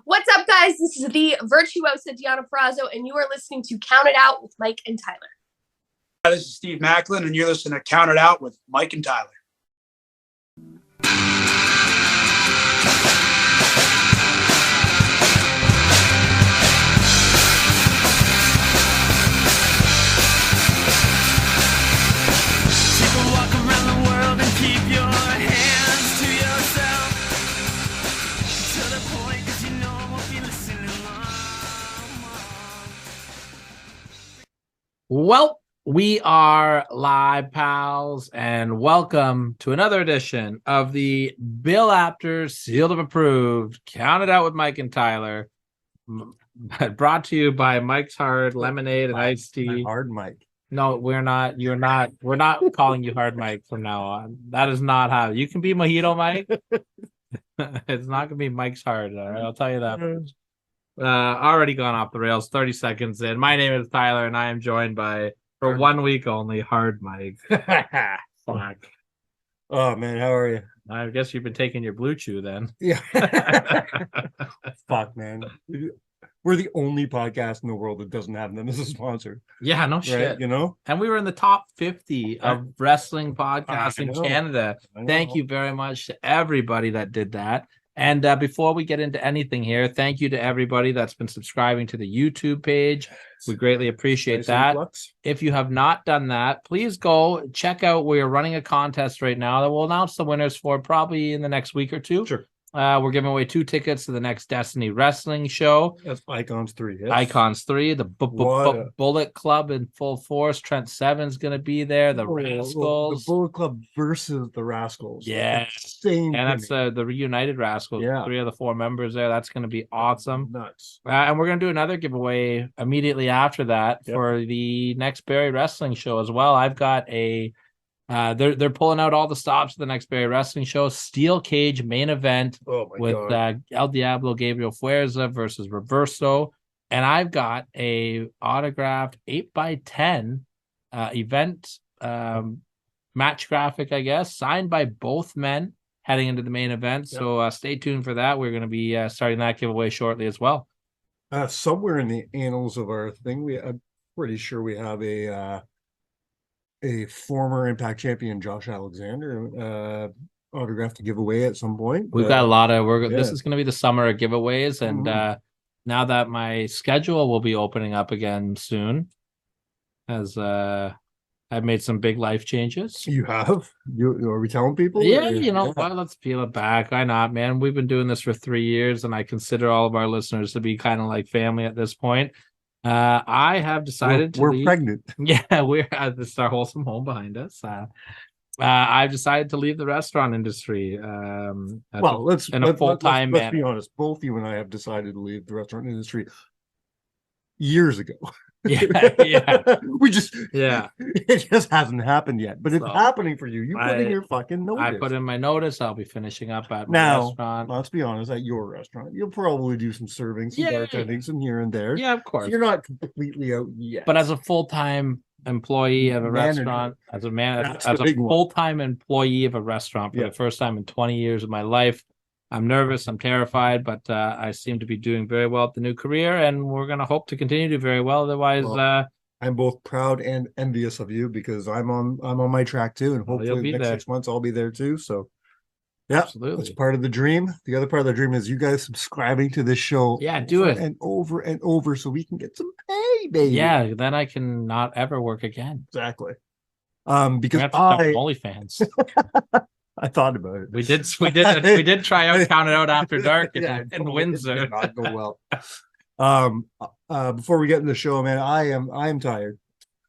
What's up, guys? This is the virtuosa Diana Perazzo, and you are listening to Count It Out with Mike and Tyler. This is Steve Macklin, and you're listening to Count It Out with Mike and Tyler. People walk around the world and keep your hands to yourself. To the point, 'cause you know I won't be listening long. Well, we are live, pals, and welcome to another edition of the Bill Apter Sealed of Approved Count It Out with Mike and Tyler, brought to you by Mike's Hard Lemonade and Iced Tea. Hard Mike. No, we're not. You're not. We're not calling you Hard Mike from now on. That is not how you can be Mojito Mike. It's not gonna be Mike's Hard. All right, I'll tell you that. Already gone off the rails. 30 seconds in. My name is Tyler, and I am joined by, for 1 week only, Hard Mike. Fuck. Oh man, how are you? I guess you've been taking your Blue Chew then. Yeah. Fuck, man. We're the only podcast in the world that doesn't have them as a sponsor. Yeah, no shit. Right? You know? And we were in the top 50 of wrestling podcasts in Canada. I Thank know. you very much to everybody that did that. And before we get into anything here, thank you to everybody that's been subscribing to the YouTube page. We greatly appreciate Nice that. influx. If you have not done that, please go check out. We're running a contest right now that we'll announce the winners for probably in the next week or two. Sure. We're giving away 2 tickets to the next Destiny Wrestling show. That's Icons 3. Yes. Icons 3, the What a- Bullet Club in full force. Trent Seven's going to be there. The Oh, Rascals. The Bullet Club versus the Rascals. Yeah. Same. And that's the reunited Rascals. Yeah. 3 of the 4 members there. That's going to be awesome. Nuts. And we're going to do another giveaway immediately after that Yep. for the next Barry Wrestling show as well. I've got a they're pulling out all the stops for the next Barry Wrestling show. Steel cage main event Oh my with god. El Diablo Gabriel Fuerza versus Reverso. And I've got a autographed 8x10 event match graphic, I guess, signed by both men heading into the main event. Yep. So stay tuned for that. We're going to be starting that giveaway shortly as well. Somewhere in the annals of our thing, I'm pretty sure we have a former Impact champion, Josh Alexander, autograph to give away at some point. We've got a lot of This yeah. is going to be the summer of giveaways, and Mhm. now that my schedule will be opening up again soon, as I've made some big life changes. You have? Are we telling people? Yeah, Or- you know what? Let's peel it back. Why not, man? We've been doing this for 3 years, and I consider all of our listeners to be kind of like family at this point. I have decided We're to leave. pregnant. Yeah, we're at this our wholesome home behind us. I've decided to leave the restaurant industry. Well, let's in a full-time let's be manner. honest. Both you and I have decided to leave the restaurant industry years ago. Yeah. We just Yeah. it just hasn't happened yet. But it's So, happening for you. You put in I- your fucking notice. I put in my notice. I'll be finishing up at my Now, restaurant. let's be honest, at your restaurant, you'll probably do some serving, some Yeah. bartending, some here and there. Yeah, of So course. you're not completely out yet. But as a full-time employee of a Manager. restaurant, as That's as the a big one. full-time employee of a restaurant for Yeah. the first time in 20 years of my life, I'm nervous, I'm terrified, but I seem to be doing very well at the new career, and we're going to hope to continue to do very well. Otherwise, Well, I'm both proud and envious of you because I'm on my track too, and Well, you'll hopefully be the next there. 6 months I'll be there too. So yeah, Absolutely. that's part of the dream. The other part of the dream is you guys subscribing to this show. Yeah, do over it. and over and over so we can get some pay, baby. yeah, then I can not ever work again. exactly. We're Because gonna have to start OnlyFans. I thought about it. we did try out Count It Out After Dark in, Yeah, in it Windsor. did not go well. Before we get in the show, man, I am tired.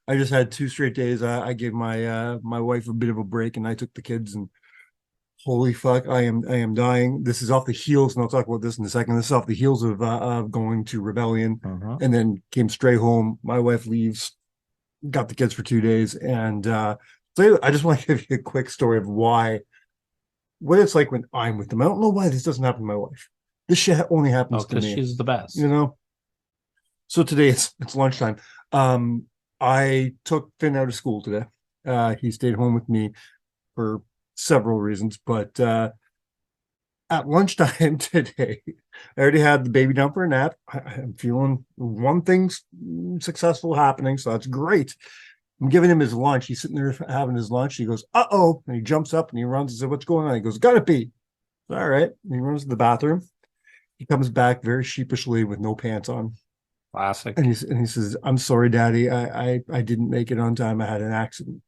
I just had 2 straight days. I gave my my wife a bit of a break, and I took the kids. And holy fuck, I am dying. This is off the heels, and I'll talk about this in a second. This is off the heels of going to Rebellion, Uh-huh. and then came straight home. My wife leaves, got the kids for 2 days, and so I just want to give you a quick story of what it's like when I'm with them. I don't know why this doesn't happen to my wife. This shit only happens to Because me. she's the best. You know. So today it's lunchtime. I took Finn out of school today. He stayed home with me for several reasons, but at lunchtime today, I already had the baby down for a nap. I'm feeling one thing's successful happening, so that's great. I'm giving him his lunch. He's sitting there having his lunch. He goes, "Uh-oh," and he jumps up and he runs and says, "What's going on?" He goes, "Gotta pee." All right. And he runs to the bathroom. He comes back very sheepishly with no pants on. Classic. And he says, "I'm sorry, Daddy. I didn't make it on time. I had an accident."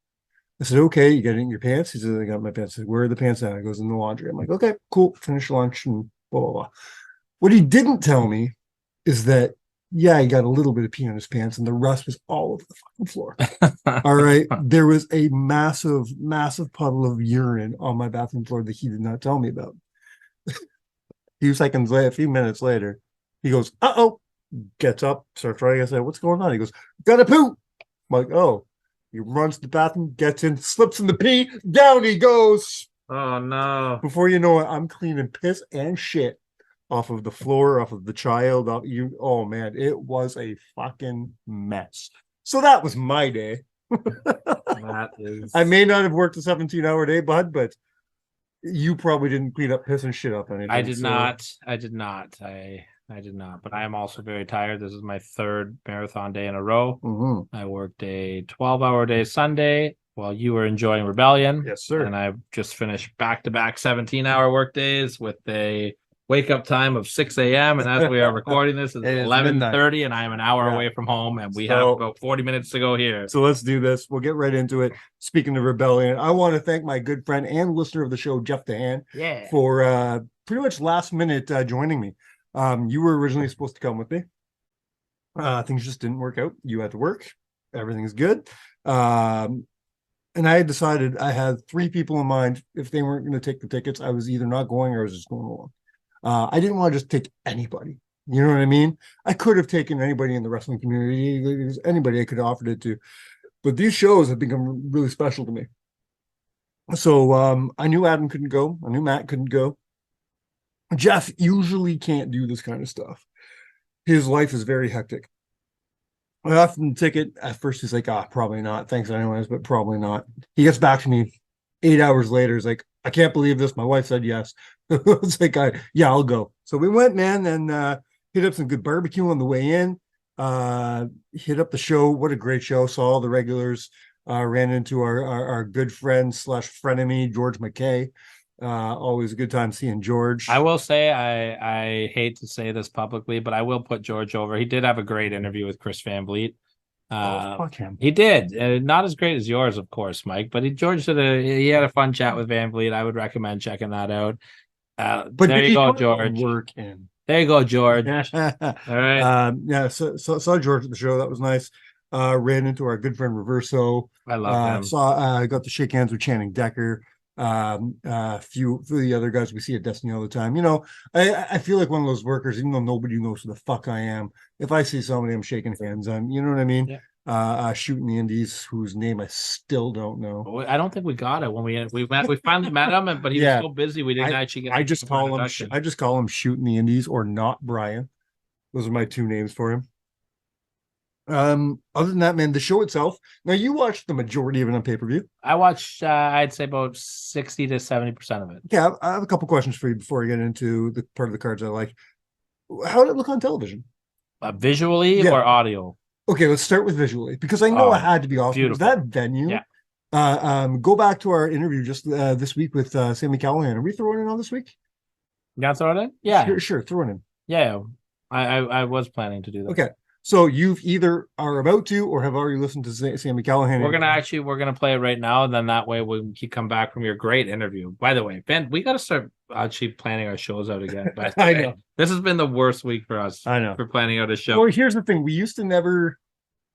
I said, "Okay, you got it in your pants?" He said, "I got my pants." I said, "Where are the pants at?" He goes, "In the laundry." I'm like, "Okay, cool. Finish lunch and blah, blah, blah." What he didn't tell me is that, yeah, he got a little bit of pee on his pants and the rest was all over the fucking floor. All right. There was a massive, massive puddle of urine on my bathroom floor that he did not tell me about. A few minutes later, he goes, "Uh-oh," gets up, starts running. I said, "What's going on?" He goes, "Gotta poop." I'm like, "Oh." He runs to the bathroom, gets in, slips in the pee, down he goes. Oh no. Before you know it, I'm cleaning piss and shit off of the floor, off of the child. Oh man, it was a fucking mess. So that was my day. That is. I may not have worked a 17-hour day, bud, but you probably didn't clean up piss and shit up anything. I did not. I did not. I did not. But I am also very tired. This is my third marathon day in a row. Mhm. I worked a 12-hour day Sunday while you were enjoying Rebellion. Yes, sir. And I just finished back-to-back 17-hour work days with a wake-up time of 6 a.m. And as we are recording this, it's It is 11:30, and I am an hour Yeah. away from home, and we have about 40 minutes to go here. So let's do this. We'll get right into it. Speaking of Rebellion, I want to thank my good friend and listener of the show, Jeff DeHaan, Yeah. for pretty much last minute joining me. You were originally supposed to come with me. Things just didn't work out. You had to work. Everything's good. And I had decided I had 3 people in mind. If they weren't going to take the tickets, I was either not going or I was just going along. I didn't want to just take anybody. You know what I mean? I could have taken anybody in the wrestling community. There's anybody I could have offered it to. But these shows have become really special to me. So I knew Adam couldn't go. I knew Matt couldn't go. Jeff usually can't do this kind of stuff. His life is very hectic. I offered him the ticket. At first, he's like, probably not. Thanks anyways, but probably not. He gets back to me 8 hours later. He's like, "I can't believe this. My wife said yes." It's like, yeah, I'll go. So we went, man, and hit up some good barbecue on the way in. Hit up the show. What a great show. Saw all the regulars. Ran into our good friend / frenemy, George McKay. Always a good time seeing George. I will say, I hate to say this publicly, but I will put George over. He did have a great interview with Chris Van Vliet. Fuck him. He did. Not as great as yours, of course, Mike, but he had a fun chat with Van Vliet. I would recommend checking that out. But there you go, George. Work in. There you go, George. All right. Yeah. So saw George at the show. That was nice. Ran into our good friend Reverso. I love him. Got to shake hands with Channing Decker. Few of the other guys we see at Destiny all the time. You know, I feel like one of those workers, even though nobody knows who the fuck I am. If I see somebody, I'm shaking hands. You know what I mean? Yeah. Shooting the Indies, whose name I still don't know. I don't think we got it when we finally met him, but he was so busy we didn't actually get. I just call him Shooting the Indies or Not Brian. Those are my 2 names for him. Other than that, man, the show itself. Now you watched the majority of it on pay-per-view. I watched, I'd say about 60 to 70% of it. Yeah, I have a couple questions for you before I get into the part of the cards I like. How did it look on television? Visually or audio? Okay, let's start with visually because I know it had to be awesome. Beautiful. That venue. Yeah. Go back to our interview just this week with Sami Calahan. Are we throwing it on this week? You got to throw it in? Yeah. Sure, throw it in. Yeah. I was planning to do that. Okay. So you've either are about to or have already listened to Sami Calahan. We're gonna play it right now, and then that way when you come back from your great interview. By the way, Ben, we got to start actually planning our shows out again. I know this has been the worst week for us. I know for planning out a show. Well, here's the thing: we used to never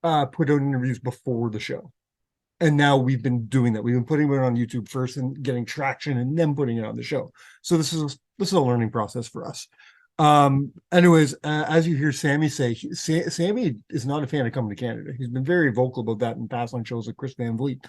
put out interviews before the show, and now we've been doing that. We've been putting it on YouTube first and getting traction, and then putting it on the show. So this is a learning process for us. Anyways, as you hear Sammy say, Sammy is not a fan of coming to Canada. He's been very vocal about that in past on shows with Chris Van Vliet.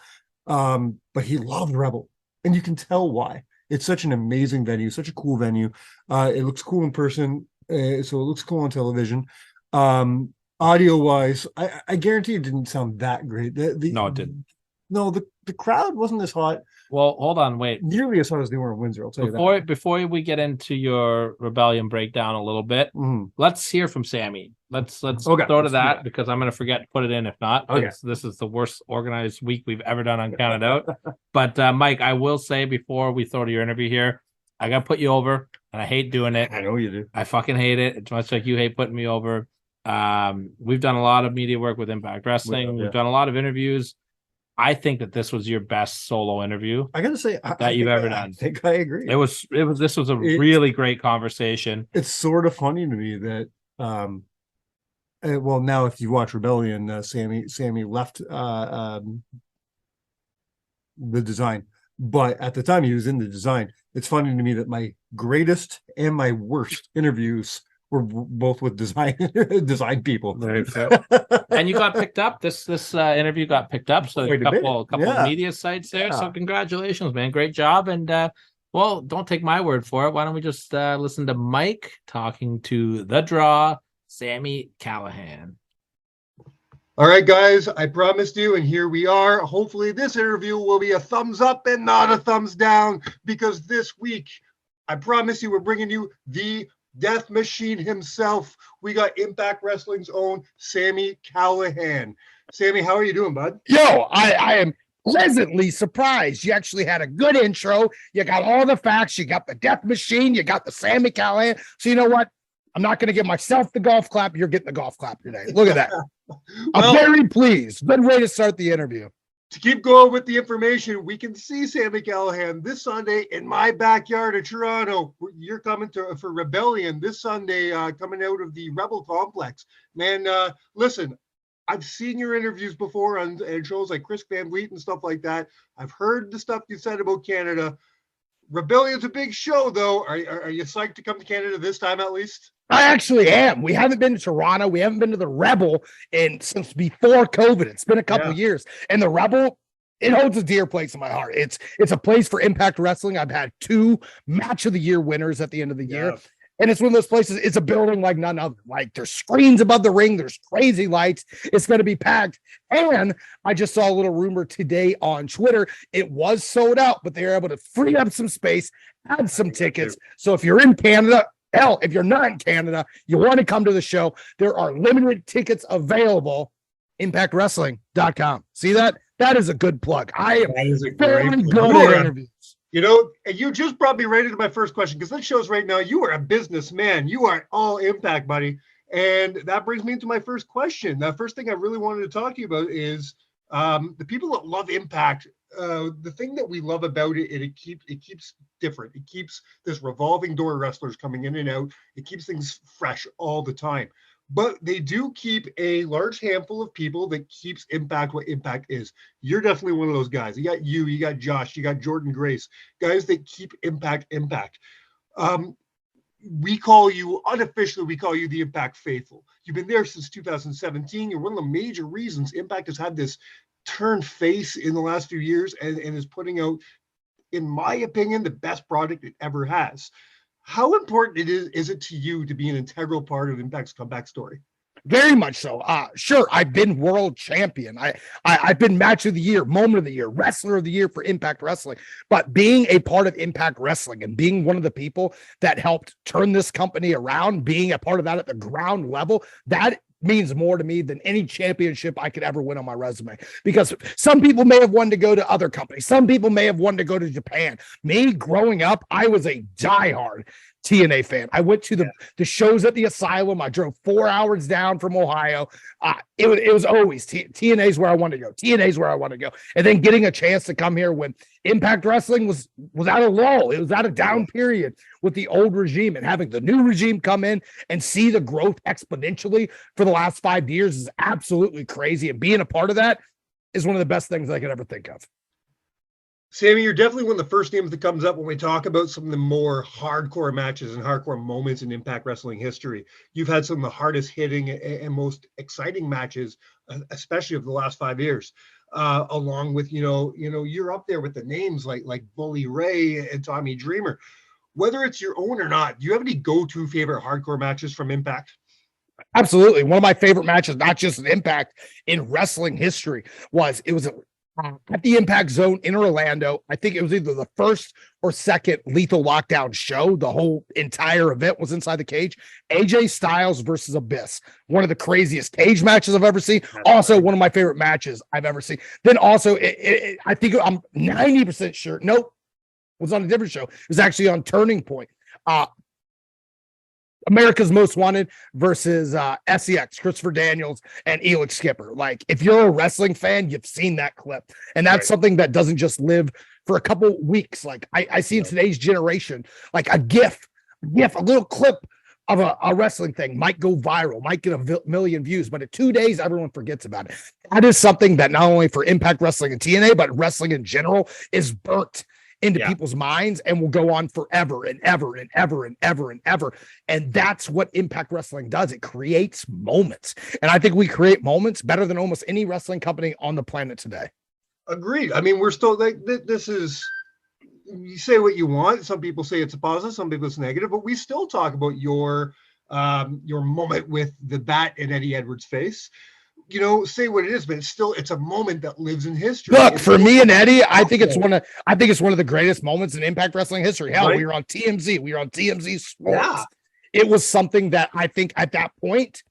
But he loved Rebel, and you can tell why. It's such an amazing venue, such a cool venue. It looks cool in person, so it looks cool on television. Audio wise, I guarantee it didn't sound that great. No, it didn't. No, the crowd wasn't as hot, Well, hold on, wait. nearly as hot as they were in Windsor. I'll tell you that. Before we get into your rebellion breakdown a little bit, Mhm. let's hear from Sammy. Let's Okay, throw to let's do that that. because I'm gonna forget to put it in if not. Okay. This is the worst organized week we've ever done on Count It Out. But Mike, I will say before we throw to your interview here, I gotta put you over, and I hate doing it. I know you do. I fucking hate it. It's much like you hate putting me over. We've done a lot of media work with Impact Wrestling. We've done a lot of interviews. I think that this was your best solo interview I gotta say that you've ever done. I think I agree. This was a really great conversation. It's sort of funny to me that well, now if you watch Rebellion, Sammy left the design, but at the time he was in the design. It's funny to me that my greatest and my worst interviews were both with design people. Very fair. And you got picked up. This interview got picked up. So a couple of media sites there. So congratulations, man. Great job. And well, don't take my word for it. Why don't we just listen to Mike talking to the Draw, Sami Calahan. All right, guys, I promised you, and here we are. Hopefully this interview will be a thumbs up and not a thumbs down, because this week, I promise you, we're bringing you the Death Machine himself. We got Impact Wrestling's own Sami Calahan. Sami, how are you doing, bud? Yo, I am pleasantly surprised. You actually had a good intro. You got all the facts. You got the Death Machine. You got the Sami Calahan. So you know what? I'm not going to give myself the golf clap. You're getting the golf clap today. Look at that. I'm very pleased. Good way to start the interview. To keep going with the information, we can see Sami Calahan this Sunday in my backyard of Toronto. You're coming for Rebellion this Sunday, coming out of the Rebel Complex. Man, listen, I've seen your interviews before on shows like Chris Van Vliet and stuff like that. I've heard the stuff you said about Canada. Rebellion's a big show, though. Are you psyched to come to Canada this time, at least? I actually am. We haven't been to Toronto. We haven't been to the Rebel since before COVID. It's been a couple of years. And the Rebel, it holds a dear place in my heart. It's a place for Impact Wrestling. I've had 2 Match of the Year winners at the end of the year. And it's one of those places, it's a building like none other. Like there's screens above the ring, there's crazy lights. It's going to be packed. And I just saw a little rumor today on Twitter. It was sold out, but they were able to free up some space, add some tickets. So if you're in Canada, hell, if you're not in Canada, you want to come to the show, there are limited tickets available. ImpactWrestling.com. See that? That is a good plug. I am very good at interviews. You know, you just brought me right into my first question, because that shows right now you are a businessman. You are all Impact, buddy. And that brings me into my first question. The first thing I really wanted to talk to you about is the people that love Impact. The thing that we love about it, it keeps different. It keeps this revolving door of wrestlers coming in and out. It keeps things fresh all the time. But they do keep a large handful of people that keeps Impact what Impact is. You're definitely one of those guys. You got Josh, you got Jordan Grace, guys that keep Impact. We call you, unofficially, we call you the Impact Faithful. You've been there since 2017. You're one of the major reasons Impact has had this turned face in the last few years and is putting out, in my opinion, the best product it ever has. How important is it to you to be an integral part of Impact's comeback story? Very much so. Sure, I've been world champion. I've been Match of the Year, Moment of the Year, Wrestler of the Year for Impact Wrestling. But being a part of Impact Wrestling and being one of the people that helped turn this company around, being a part of that at the ground level, that means more to me than any championship I could ever win on my resume. Because some people may have wanted to go to other companies. Some people may have wanted to go to Japan. Me, growing up, I was a diehard TNA fan. I went to the shows at the Asylum. I drove 4 hours down from Ohio. It was always TNA's where I wanted to go. TNA's where I want to go. And then getting a chance to come here when Impact Wrestling was at a lull. It was at a down period with the old regime, and having the new regime come in and see the growth exponentially for the last 5 years is absolutely crazy. And being a part of that is one of the best things I could ever think of. Sami, you're definitely one of the first names that comes up when we talk about some of the more hardcore matches and hardcore moments in Impact Wrestling history. You've had some of the hardest hitting and most exciting matches, especially of the last 5 years. Along with, you're up there with the names like Bully Ray and Tommy Dreamer. Whether it's your own or not, do you have any go-to favorite hardcore matches from Impact? Absolutely. One of my favorite matches, not just in Impact, in wrestling history, was at the Impact Zone in Orlando. I think it was either the first or second Lethal Lockdown show. The whole entire event was inside the cage. AJ Styles versus Abyss. One of the craziest cage matches I've ever seen. Also, one of my favorite matches I've ever seen. Then also, I think I'm 90% sure. Nope. It was on a different show. It was actually on Turning Point. America's Most Wanted versus SEX, Christopher Daniels and Elix Skipper. Like, if you're a wrestling fan, you've seen that clip. And that's something that doesn't just live for a couple weeks. Like, I see in today's generation, like a GIF, a little clip of a wrestling thing might go viral, might get a million views, but in 2 days, everyone forgets about it. That is something that not only for Impact Wrestling and TNA, but wrestling in general is burnt into people's minds and will go on forever and ever and ever and ever and ever. And that's what Impact Wrestling does. It creates moments. And I think we create moments better than almost any wrestling company on the planet today. Agreed. I mean, we're still like, this is, you say what you want. Some people say it's a positive, some people it's negative, but we still talk about your moment with the bat in Eddie Edwards' face. You know, say what it is, but it's a moment that lives in history. Look, for me and Eddie, I think it's one of the greatest moments in Impact Wrestling history. Hell, we were on TMZ. We were on TMZ Sports. Yeah. It was something that I think at that point,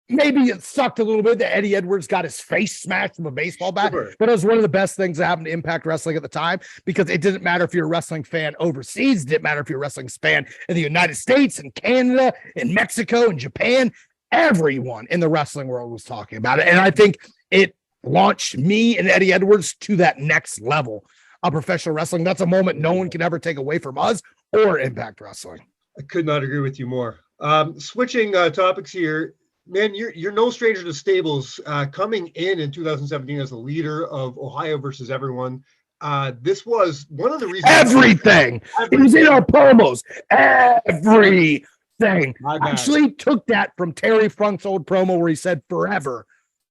maybe it sucked a little bit that Eddie Edwards got his face smashed with a baseball bat, but it was one of the best things that happened to Impact Wrestling at the time, because it didn't matter if you're a wrestling fan overseas, it didn't matter if you're a wrestling fan in the United States and Canada and Mexico and Japan. Everyone in the wrestling world was talking about it. And I think it launched me and Eddie Edwards to that next level of professional wrestling. That's a moment no one can ever take away from us or Impact Wrestling. I could not agree with you more. Switching topics here, man, you're no stranger to stables. Coming in 2017 as the leader of Ohio versus Everyone. This was one of the reasons. Everything. It was in our promos. Everything. Actually took that from Terry Funk's old promo where he said forever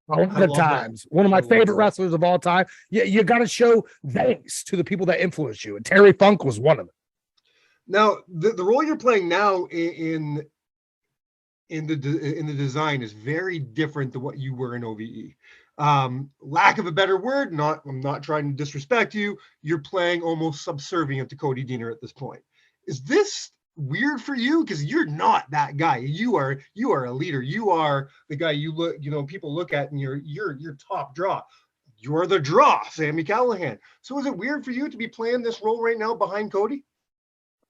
a lot of times. One of my favorite wrestlers of all time. You got to show thanks to the people that influence you, and Terry Funk was one of them. Now, the role you're playing now in the design is very different than what you were in OVE. Lack of a better word, I'm not trying to disrespect you. You're playing almost subservient to Cody Deaner at this point. Is this weird for you? Because you're not that guy. You are a leader. You are the guy people look at and you're top draw. You're the draw, Sami Calahan. So is it weird for you to be playing this role right now behind Cody?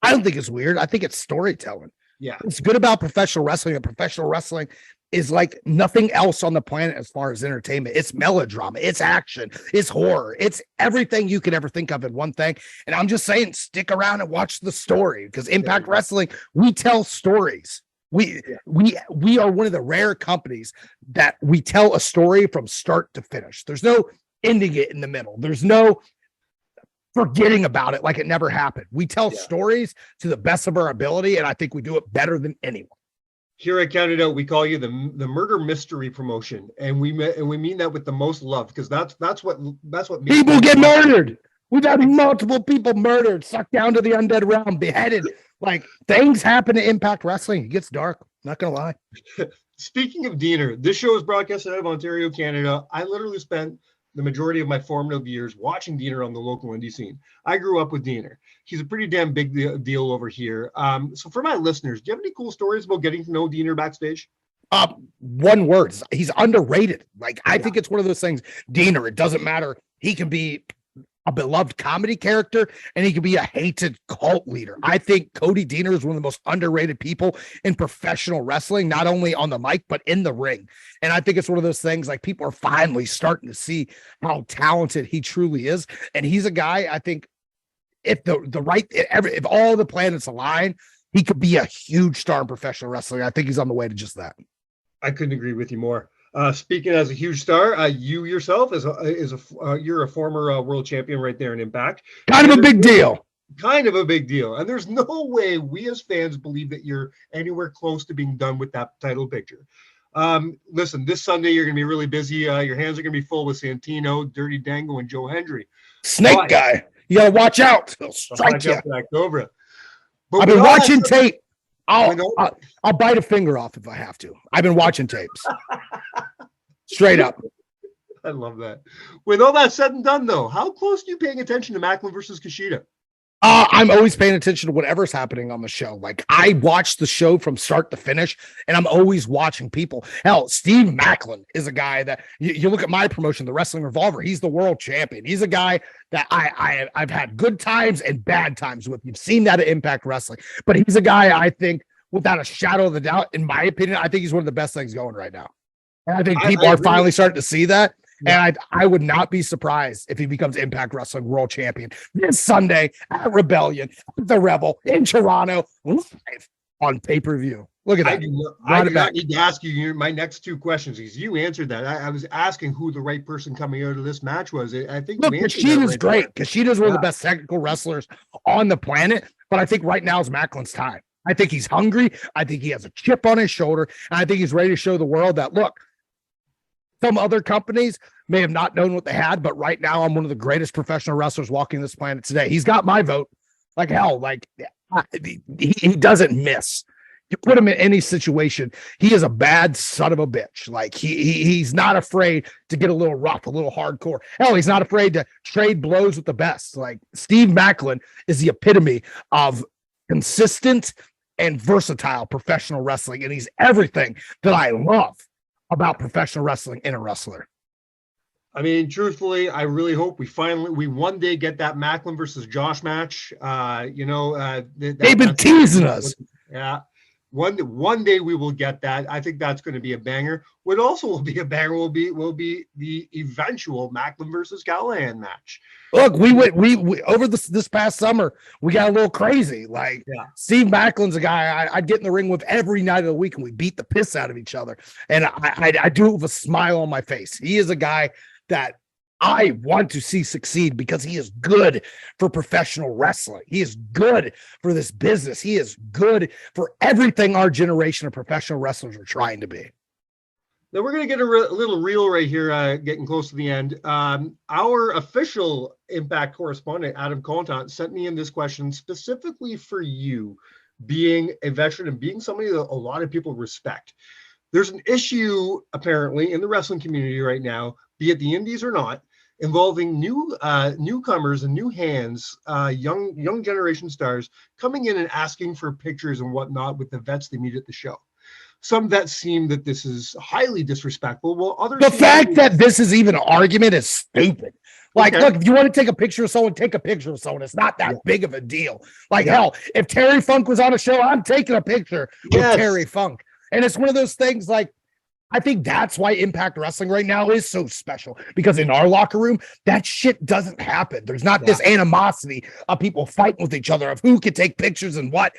I don't think it's weird. I think it's storytelling. Yeah. It's good about professional wrestling. And professional wrestling is like nothing else on the planet as far as entertainment. It's melodrama, it's action, it's horror, it's everything you could ever think of in one thing. And I'm just saying, stick around and watch the story, because Impact Wrestling, we tell stories. We are one of the rare companies that we tell a story from start to finish. There's no ending it in the middle. There's no forgetting about it like it never happened. We tell stories to the best of our ability, and I think we do it better than anyone. Here at Count It Out, we call you the murder mystery promotion, and we mean that with the most love, because that's what people get murdered. We've had multiple people murdered, sucked down to the undead realm, beheaded. Like, things happen to Impact Wrestling. It gets dark. Not gonna lie. Speaking of Deaner, this show is broadcasted out of Ontario, Canada. I literally spent the majority of my formative years watching Deaner on the local indie scene. I grew up with Deaner. He's a pretty damn big deal over here. So for my listeners, do you have any cool stories about getting to know Deaner backstage? One word. He's underrated. Like, I think it's one of those things. Deaner, it doesn't matter. He can be a beloved comedy character, and he can be a hated cult leader. I think Cody Deaner is one of the most underrated people in professional wrestling, not only on the mic, but in the ring. And I think it's one of those things, like, people are finally starting to see how talented he truly is. And he's a guy, I think, if if all the planets align, he could be a huge star in professional wrestling. I think he's on the way to just that. I couldn't agree with you more. Speaking as a huge star, you yourself you're a former world champion right there in Impact. Kind of a big deal. Kind of a big deal. And there's no way we as fans believe that you're anywhere close to being done with that title picture. Listen, this Sunday you're going to be really busy. Your hands are going to be full with Santino, Dirty Dango, and Joe Hendry. Snake guy. You got to watch out. He'll strike you. Cobra. I've been watching tape. I'll bite a finger off if I have to. I've been watching tapes. Straight up. I love that. With all that said and done, though, how close are you paying attention to Macklin versus Kushida? I'm always paying attention to whatever's happening on the show. Like I watch the show from start to finish, and I'm always watching people. Hell, Steve Macklin is a guy that you look at my promotion, the Wrestling Revolver. He's the world champion. He's a guy that I've had good times and bad times with. You've seen that at Impact Wrestling, but he's a guy I think, without a shadow of a doubt, in my opinion, I think he's one of the best things going right now. And I think people are finally starting to see that. Yeah. And I would not be surprised if he becomes Impact Wrestling World Champion this Sunday at Rebellion, at the Rebel in Toronto, live on pay-per-view. Look at that. I do not need to ask you my next two questions because you answered that. I was asking who the right person coming out of this match was. I think Kushida's great. Kushida's one of the best technical wrestlers on the planet, but I think right now is Macklin's time. I think he's hungry. I think he has a chip on his shoulder, and I think he's ready to show the world that, look, some other companies may have not known what they had, but right now I'm one of the greatest professional wrestlers walking this planet today. He's got my vote. Like hell, like he doesn't miss. You put him in any situation, he is a bad son of a bitch. Like he's not afraid to get a little rough, a little hardcore. Hell, he's not afraid to trade blows with the best. Like Steve Macklin is the epitome of consistent and versatile professional wrestling, and he's everything that I love about professional wrestling in a wrestler. I mean, truthfully, I really hope we one day get that Macklin versus Josh match. They've been teasing us. Yeah. One day we will get that. I think that's going to be a banger. What also will be a banger will be the eventual Macklin versus Calahan match. Look, we over this past summer, we got a little crazy. Like Steve Macklin's a guy I'd get in the ring with every night of the week, and we beat the piss out of each other. And I do it with a smile on my face. He is a guy that I want to see succeed because he is good for professional wrestling. He is good for this business. He is good for everything our generation of professional wrestlers are trying to be. Now we're going to get a little reel right here, getting close to the end. Our official Impact correspondent, Adam Contant, sent me in this question specifically for you, being a veteran and being somebody that a lot of people respect. There's an issue apparently in the wrestling community right now, be it the indies or not, involving newcomers and new hands, young generation stars coming in and asking for pictures and whatnot with the vets they meet at the show. Some vets seem that this is highly disrespectful. Well, others. The fact that this is even an argument is stupid. Like, look, if you want to take a picture of someone, take a picture of someone. It's not that big of a deal. Like, hell, if Terry Funk was on a show, I'm taking a picture with Terry Funk. And it's one of those things like, I think that's why Impact Wrestling right now is so special, because in our locker room, that shit doesn't happen. There's not this animosity of people fighting with each other of who can take pictures and what.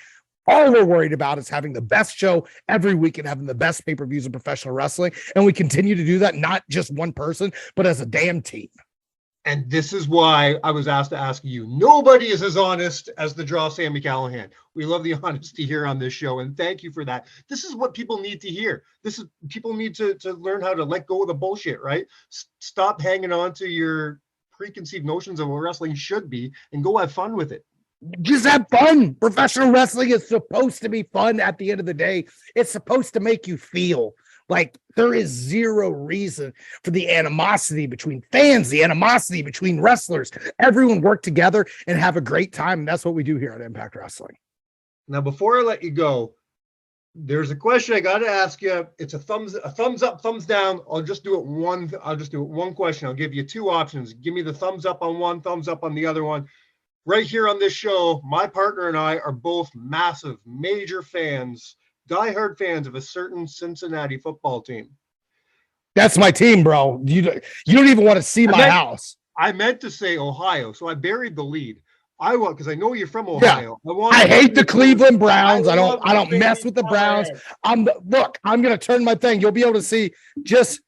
All we're worried about is having the best show every week and having the best pay-per-views in professional wrestling. And we continue to do that, not just one person, but as a damn team. And this is why I was asked to ask you. Nobody is as honest as the Draw Sami Calahan. We love the honesty here on this show, and thank you for that. This is what people need to hear. People need to learn how to let go of the bullshit, right? Stop hanging on to your preconceived notions of what wrestling should be and go have fun with it. Just have fun. Professional wrestling is supposed to be fun at the end of the day. It's supposed to make you feel like there is zero reason for the animosity between fans, the animosity between wrestlers. Everyone work together and have a great time. And that's what we do here at Impact Wrestling. Now, before I let you go, there's a question I got to ask you. It's a thumbs up, thumbs down. I'll just do it one question. I'll give you two options. Give me the thumbs up on one, thumbs up on the other one. Right here on this show, my partner and I are both massive, major fans, diehard fans of a certain Cincinnati football team. That's my team, bro. You don't even want to see my house. I meant to say Ohio, so I buried the lead. I want, because I know you're from Ohio. Yeah. I hate the Cleveland Browns. I don't mess with the Browns. I'm gonna turn my thing. You'll be able to see just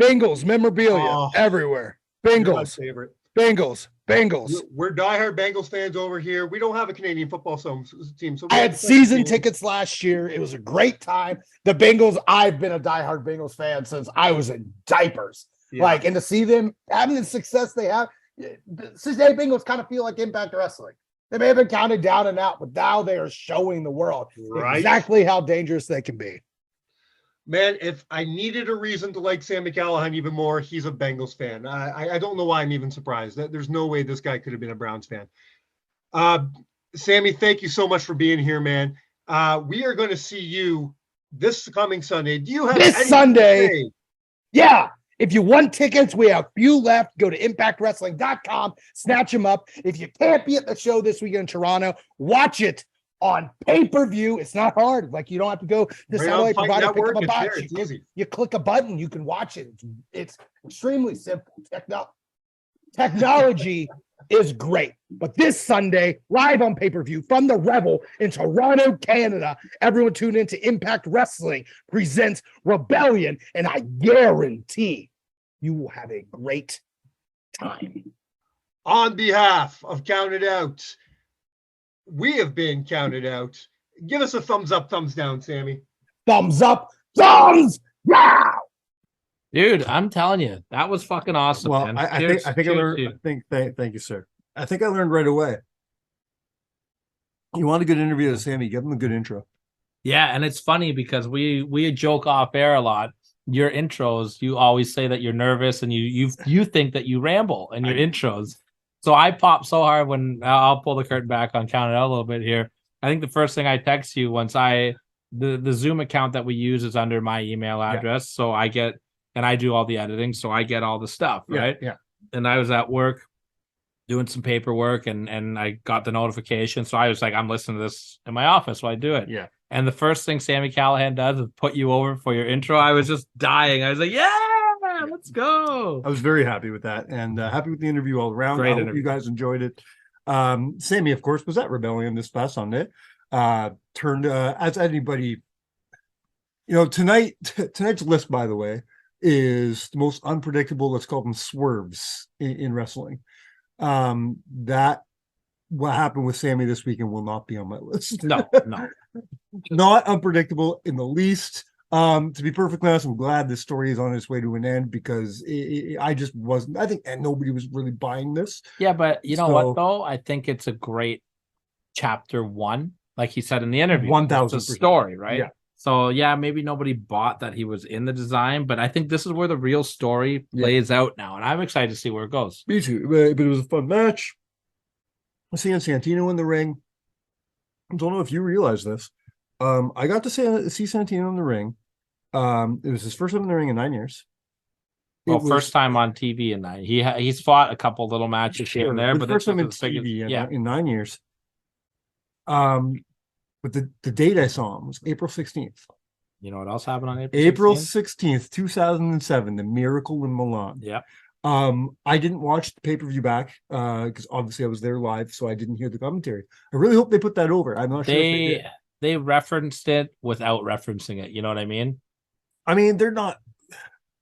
Bengals memorabilia everywhere. Bengals, favorite. Bengals. We're diehard Bengals fans over here. We don't have a Canadian football team. So I had season tickets last year. It was a great time. The Bengals, I've been a diehard Bengals fan since I was in diapers. Yeah. And to see them having the success they have, Cincinnati Bengals kind of feel like Impact Wrestling. They may have been counted down and out, but now they are showing the world exactly how dangerous they can be. Man, if I needed a reason to like Sami Calahan even more, he's a Bengals fan. I don't know why I'm even surprised. There's no way this guy could have been a Browns fan. Sammy, thank you so much for being here, man. We are going to see you this coming Sunday. Do you have This anything Sunday. to say? Yeah. If you want tickets, we have few left. Go to impactwrestling.com, snatch them up. If you can't be at the show this weekend in Toronto, watch it on pay-per-view. It's not hard. Like, you don't have to go to Right on satellite Fight provider, pick Network, up a it's box. there, it's easy. You click a button, you can watch it. It's extremely simple. Technology is great. But this Sunday, live on pay-per-view from the Revel in Toronto, Canada, everyone tune in to Impact Wrestling presents Rebellion, and I guarantee you will have a great time. On behalf of Counted Out, we have been Counted Out. Give us a thumbs up, thumbs down, Sammy. Thumbs up, thumbs down. Dude, I'm telling you, that was fucking awesome. Well, man. I Cheers- think I cheers learned. to you. Thank you, sir. I think I learned right away. You want a good interview with Sammy? Give him a good intro. Yeah, and it's funny because we joke off air a lot. Your intros, you always say that you're nervous and you think that you ramble in your intros. So I pop so hard when I'll pull the curtain back on Count It Out a little bit here. I think the first thing I text you once the Zoom account that we use is under my email address. So I get, and I do all the editing. So I get all the stuff, right? Yeah. And I was at work doing some paperwork and I got the notification. So I was like, I'm listening to this in my office while I do it. Yeah. And the first thing Sami Calahan does is put you over for your intro. I was just dying. I was like, yeah, let's go. I was very happy with that, and happy with the interview all around. Great I hope interview. you guys enjoyed it. Sammy, of course, was at Rebellion this past Sunday. Turned as anybody, tonight's list, by the way, is the most unpredictable. Let's call them swerves in wrestling. That what happened with Sammy this weekend will not be on my list. No. Not unpredictable in the least. To be perfectly honest, I'm glad this story is on its way to an end because I just wasn't. I think and nobody was really buying this. Yeah, but you know So- what though? I think it's a great chapter one, like he said in the interview. 1000%. It's a story, right? Yeah. So yeah, maybe nobody bought that he was in the design, but I think this is where the real story Yeah. plays out now, and I'm excited to see where it goes. Me too, but it was a fun match. Seeing Santino in the ring. I don't know if you realize this. I got to see Santino in the ring. It was his first time in the ring in 9 years. Well, first time on TV in 9. He's fought a couple little matches here and there, the but first this time in is the biggest- TV in 9 years. But the date I saw him was April 16th. You know what else happened on April 16th? 16th, 2007, the Miracle in Milan. Yeah. I didn't watch the pay-per-view back because obviously I was there live, so I didn't hear the commentary. I really hope they put that over. I'm not sure if they did. They referenced it without referencing it. You know what I mean? I mean, they're not.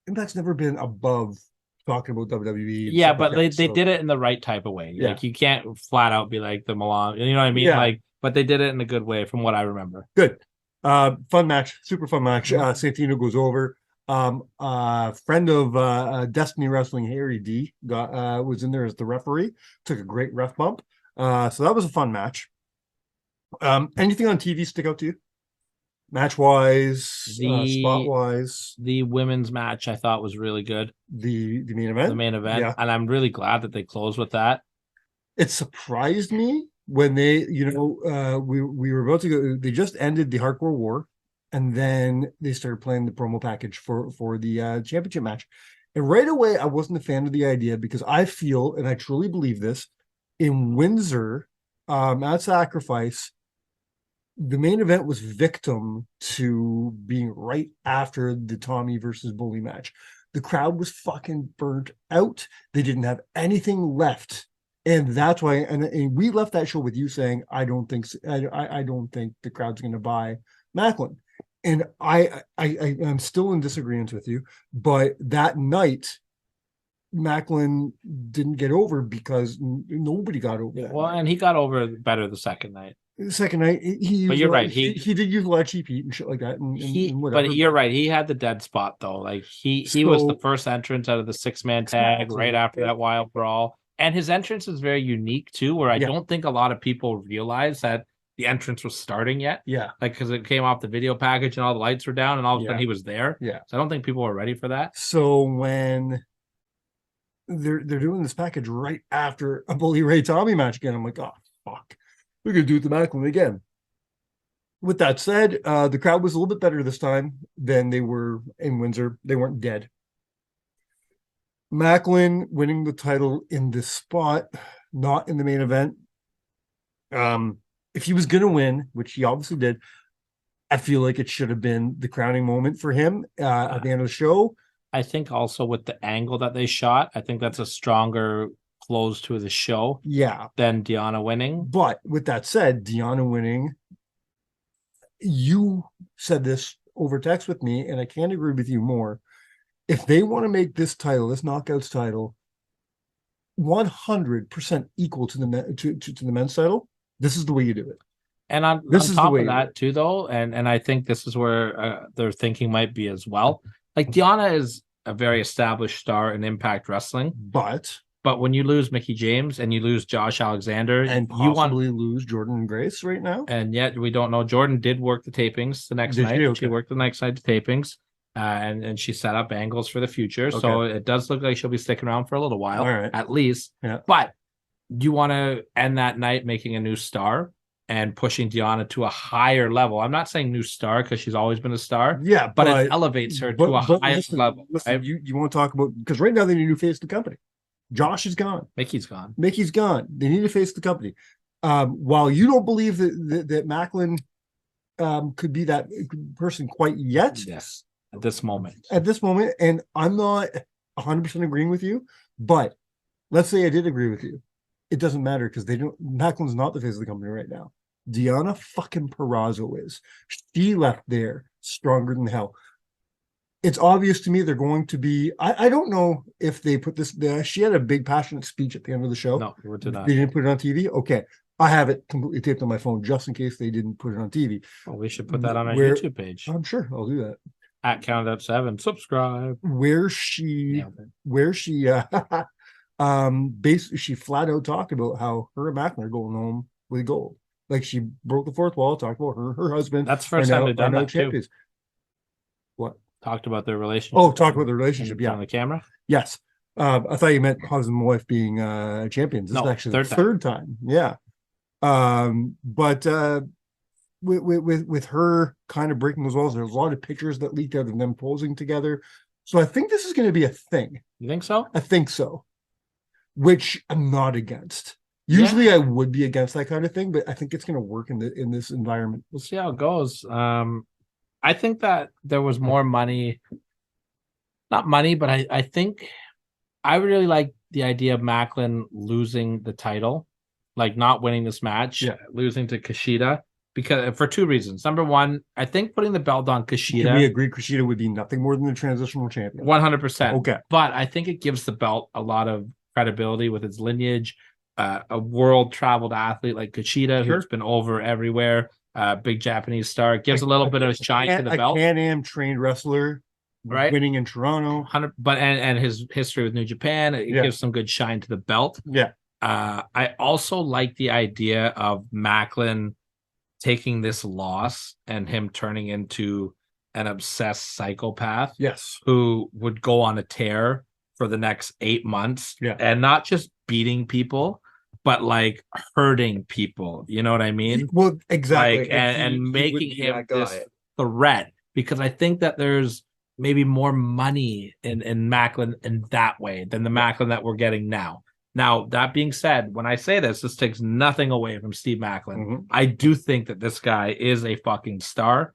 Impact's never been above talking about WWE. and Yeah, stuff but like they that, did it in the right type of way. Yeah. Like you can't flat out be like the Milan. You know what I mean? Yeah. Like, but they did it in a good way, from what I remember. Good. Fun match, super fun match. Mm-hmm. Santino goes over. Friend of Destiny Wrestling, Harry D, was in there as the referee. Took a great ref bump. So that was a fun match. Anything on TV stick out to you? Match wise, spot wise, The women's match I thought was really good. the main event. The main event, Yeah. and I'm really glad that they closed with that. It surprised me when they, we were about to go. They just ended the Hardcore War, and then they started playing the promo package for the championship match. And right away, I wasn't a fan of the idea because I feel, and I truly believe this, in Windsor, at Sacrifice, the main event was victim to being right after the Tommy versus Bully match. The crowd was fucking burnt out. They didn't have anything left. And that's why, and we left that show with you saying, I don't think the crowd's going to buy Macklin. And I'm still in disagreement with you, but that night, Macklin didn't get over because nobody got over. that Well, night. and he got over better the second night. The second night, he But used you're a lot- right, He did use a lot of cheap heat and shit like that, and whatever. But you're right. He had the dead spot though. Like he was the So- first entrance out of the 6-man tag Exactly. right after that wild brawl. And his entrance is very unique too, where I Yeah. don't think a lot of people realize that the entrance was starting yet. Yeah. Like, because it came off the video package and all the lights were down, and all of a sudden Yeah. he was there. Yeah. So I don't think people were ready for that. So when they're doing this package right after a Bully Ray Tommy match again, I'm like, oh fuck, we're gonna do it to Macklin again. With that said, the crowd was a little bit better this time than they were in Windsor. They weren't dead. Macklin winning the title in this spot, not in the main event. If he was gonna win, which he obviously did, I feel like it should have been the crowning moment for him at the end of the show. I think also with the angle that they shot, I think that's a stronger close to the show Yeah. than Deanna winning. But with that said, Deanna winning, you said this over text with me, and I can't agree with you more. If they want to make this title, this Knockouts title, 100% equal to the men's title, this is the way you do it. And on top of that too, though, and I think this is where their thinking might be as well. Like, Deanna is a very established star in Impact Wrestling, but when you lose Mickey James and you lose Josh Alexander, and you possibly lose Jordan and Grace right now, and yet we don't know. Jordan did work the tapings the next night. Okay. She worked the next night the tapings, and she set up angles for the future. Okay. So it does look like she'll be sticking around for a little while, All right. at least. Yeah. But you want to end that night making a new star and pushing Deanna to a higher level. I'm not saying new star because she's always been a star. Yeah, but it elevates her to a higher level. Listen, you want to talk about, because right now they need a new face of the company. Josh is gone. Mickey's gone. Mickey's gone. They need to face the company. While you don't believe that Macklin could be that person quite yet, yes, at this moment, and I'm not 100% agreeing with you, but let's say I did agree with you. It doesn't matter because Macklin's not the face of the company right now. Deanna fucking Purrazzo is. She left there stronger than hell. It's obvious to me they're going to be. I don't know if they put this. She had a big passionate speech at the end of the show. No, we did not. They didn't put it on TV. Okay, I have it completely taped on my phone just in case they didn't put it on TV. Well, we should put that on our YouTube page. I'm sure I'll do that. At Count7, subscribe. Where she basically she flat out talked about how her and Macklin are going home with gold. Like, she broke the fourth wall, talked about her husband. That's the first time they've done that too. What? Talked about their relationship. Oh, talk about the relationship. Yeah, on the camera. Yes. I thought you meant husband and wife being champions. This is actually the third time. Yeah. But with her kind of breaking those walls, there's a lot of pictures that leaked out of them posing together. So I think this is going to be a thing. You think so? I think so. Which I'm not against. Usually I would be against that kind of thing, but I think it's going to work in this environment. We'll see how it goes. I think that there was more money, not money, but I think I really like the idea of Macklin losing the title, like not winning this match, losing to Kushida, because for two reasons. Number one, I think putting the belt on Kushida. Can we agree Kushida would be nothing more than the transitional champion? 100%. Okay. But I think it gives the belt a lot of credibility with its lineage, a world traveled athlete like Kushida, who's been over everywhere. Big Japanese star. It gives a little bit of shine to the belt. A Can-Am trained wrestler, right? Winning in Toronto. 100, but and his history with New Japan, it gives some good shine to the belt. Yeah. I also like the idea of Macklin taking this loss and him turning into an obsessed psychopath. Yes. Who would go on a tear for the next 8 months. Yeah. And not just beating people, but like hurting people. You know what I mean? Well, exactly. Like, and making him this threat, because I think that there's maybe more money in Macklin in that way than the Macklin that we're getting now. Now, that being said, when I say this takes nothing away from Steve Macklin. Mm-hmm. I do think that this guy is a fucking star.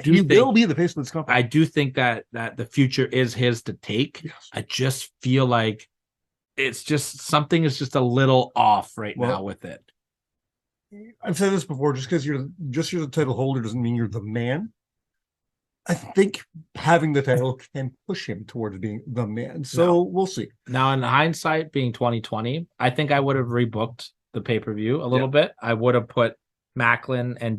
He will be the face of this company. I do think that the future is his to take. Yes. I just feel like it's just something is just a little off now with it. I've said this before, just because you're the title holder doesn't mean you're the man. I think having the title can push him towards being the man. So we'll see. Now, in hindsight, being 2020, I think I would have rebooked the pay-per-view a little bit. I would have put Macklin and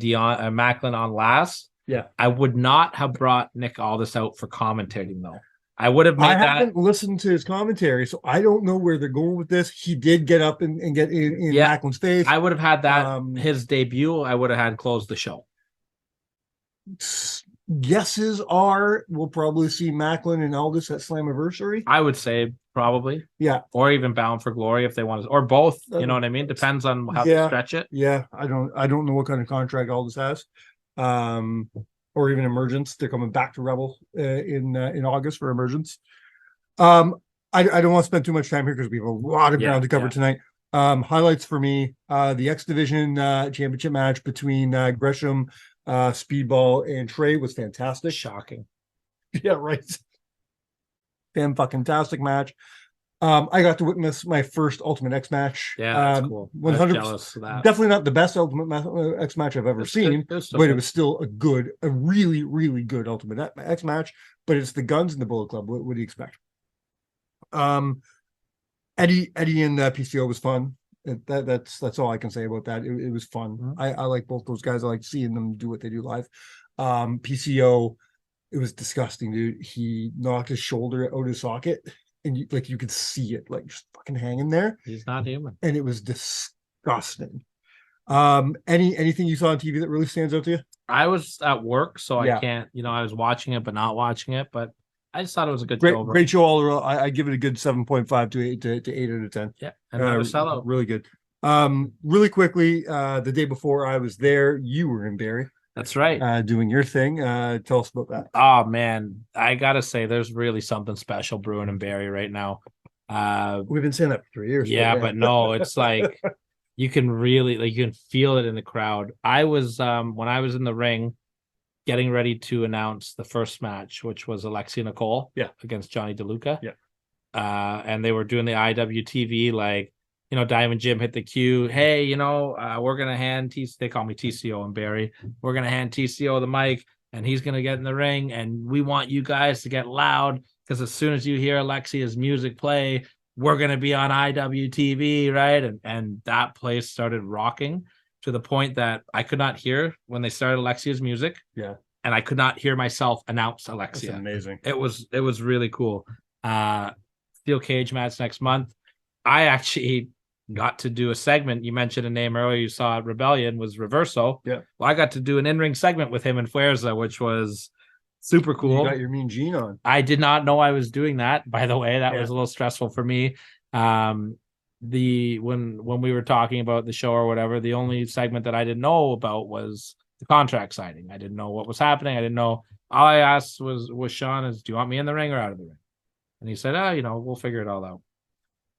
Macklin on last. Yeah. I would not have brought Nick Aldis out for commentating, though. I would have I made that. haven't listened to his commentary, so I don't know where they're going with this. He did get up and get in Yeah. Macklin's face. I would have had that His his debut. I would have had closed the show. guesses are we'll probably see Macklin and Aldis at Slammiversary. I would say probably. Yeah. Or even Bound for Glory if they want to, or both. You know what I mean? Depends on how they stretch it. Yeah, I don't know what kind of contract Aldis has. Or even Emergence. They're coming back to Rebel in August for Emergence. I don't want to spend too much time here because we have a lot of ground to cover tonight. Highlights for me, the X Division championship match between Gresham, Speedball, and Trey was fantastic. Shocking. Yeah, right. Fantastic match. I got to witness my first Ultimate X match. Yeah, that's cool. 100%. Jealous of that. Definitely not the best Ultimate X match I've ever seen, but it was still a really, really good Ultimate X match. But it's the Guns and the Bullet Club. What do you expect? Eddie and PCO was fun. That's all I can say about that. It was fun. Mm-hmm. I like both those guys. I like seeing them do what they do live. PCO, it was disgusting, dude. He knocked his shoulder out of his socket, and you could see it just fucking hanging there. He's not human, and it was disgusting. Anything you saw on TV that really stands out to you? I was at work, so I can't. I was watching it but not watching it, but I just thought it was a good show. Great show all around. I give it a good 7.5 to 8 out of 10. Yeah, and sellout. Really good. Really quickly, the day before I was there, you were in Barrie. That's right. Doing your thing. Tell us about that. Oh man, I gotta say, there's really something special brewing in Barrie right now. We've been saying that for 3 years. Yeah, but no, it's like you can really you can feel it in the crowd. I was when I was in the ring getting ready to announce the first match, which was Alexia Nicole against Johnny DeLuca. Yeah. And they were doing the IWTV, Diamond Jim hit the cue. Hey, we're going to hand they call me TCO in Barrie. We're going to hand TCO the mic and he's going to get in the ring. And we want you guys to get loud because as soon as you hear Alexia's music play, we're going to be on IWTV, right? And that place started rocking to the point that I could not hear when they started Alexia's music. Yeah. And I could not hear myself announce Alexia. That's amazing. It was really cool. Steel cage match next month. I actually got to do a segment. You mentioned a name earlier. You saw at Rebellion was Reverso. Yeah. Well, I got to do an in-ring segment with him and Fuerza, which was super cool. You got your Mean Gene on. I did not know I was doing that, by the way. That was a little stressful for me. When we were talking about the show or whatever, the only segment that I didn't know about was the contract signing. I didn't know what was happening. I didn't know. All I asked was Sean do you want me in the ring or out of the ring? And he said, we'll figure it all out.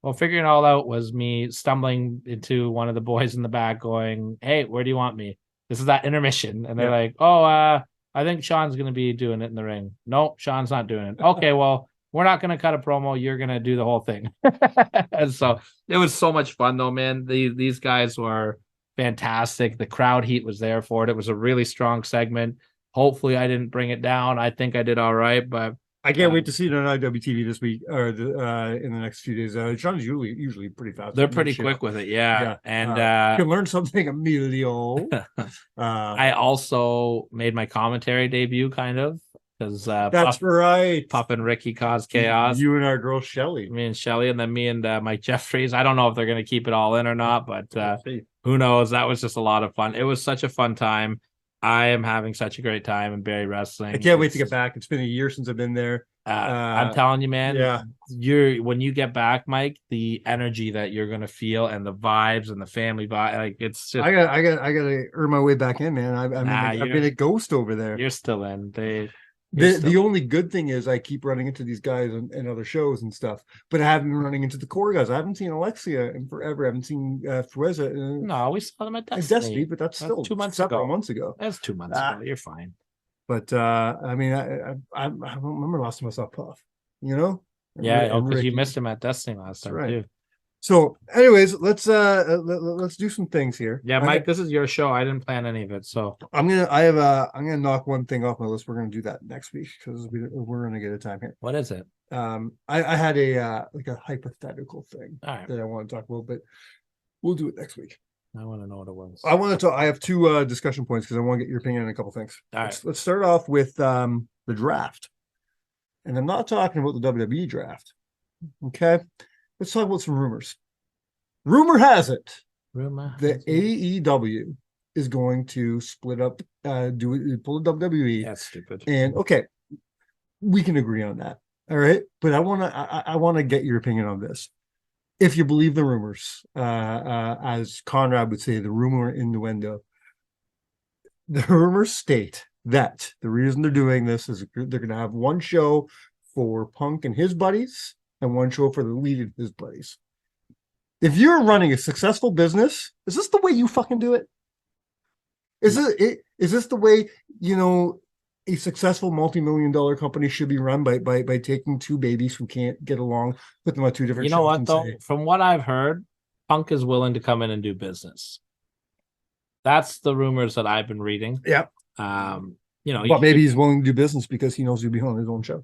Well, figuring it all out was me stumbling into one of the boys in the back going, hey, where do you want me? This is that intermission. And they're like, I think Sean's going to be doing it in the ring. No, Sean's not doing it. Okay, well, we're not going to cut a promo. You're going to do the whole thing. And so it was so much fun, though, man. These guys were fantastic. The crowd heat was there for it. It was a really strong segment. Hopefully, I didn't bring it down. I think I did all right, but I can't wait to see it on IWTV this week or in the next few days. Sean's usually pretty fast. They're pretty quick with it, yeah. And you can learn something, Emilio. I also made my commentary debut, kind of, because that's right. Pup and Ricky caused chaos. You and our girl Shelly. Me and Shelly, and then me and Mike Jeffries. I don't know if they're going to keep it all in or not, but who knows? That was just a lot of fun. It was such a fun time. I am having such a great time in Barrie Wrestling. I can't wait to get back. It's been a year since I've been there. I'm telling you, man. Yeah. When you get back, Mike, the energy that you're gonna feel and the vibes and the family vibe, it's just. I gotta earn my way back in, man. I've been a ghost over there. You're still in. The only good thing is I keep running into these guys and other shows and stuff, but I haven't been running into the core guys. I haven't seen Alexia in forever. I haven't seen Fuerza. No, we saw them at Destiny. But that's still 2 months several ago. months ago. That's 2 months ago. You're fine. But I don't remember last time I saw Puff. Yeah, because you missed him at Destiny last time too. So, anyways, let's do some things here. Yeah, Mike, this is your show. I didn't plan any of it, so I'm gonna knock one thing off my list. We're gonna do that next week because we're gonna get a time here. What is it? I had a hypothetical thing that I want to talk about, but we'll do it next week. I want to know what it was. I want to talk. I have two discussion points because I want to get your opinion on a couple things. All right. Let's start off with the draft. and I'm not talking about the WWE draft. Okay, let's talk about some rumors. Rumor has it that AEW is going to split up, pull the WWE. That's stupid. And okay, we can agree on that. All right, but I want to get your opinion on this. If you believe the rumors, as Conrad would say, the rumor innuendo, the rumors state that the reason they're doing this is they're going to have one show for Punk and his buddies and one show for the Elite and his buddies. If you're running a successful business, is this the way you fucking do it? Is this the way, you know, a successful multi-million-dollar company should be run by taking two babies who can't get along, put them on two different You know shows what and though? say, From what I've heard, Punk is willing to come in and do business. That's the rumors that I've been reading. yeah. You know, But maybe he's willing to do business because he knows he'll be on his own show.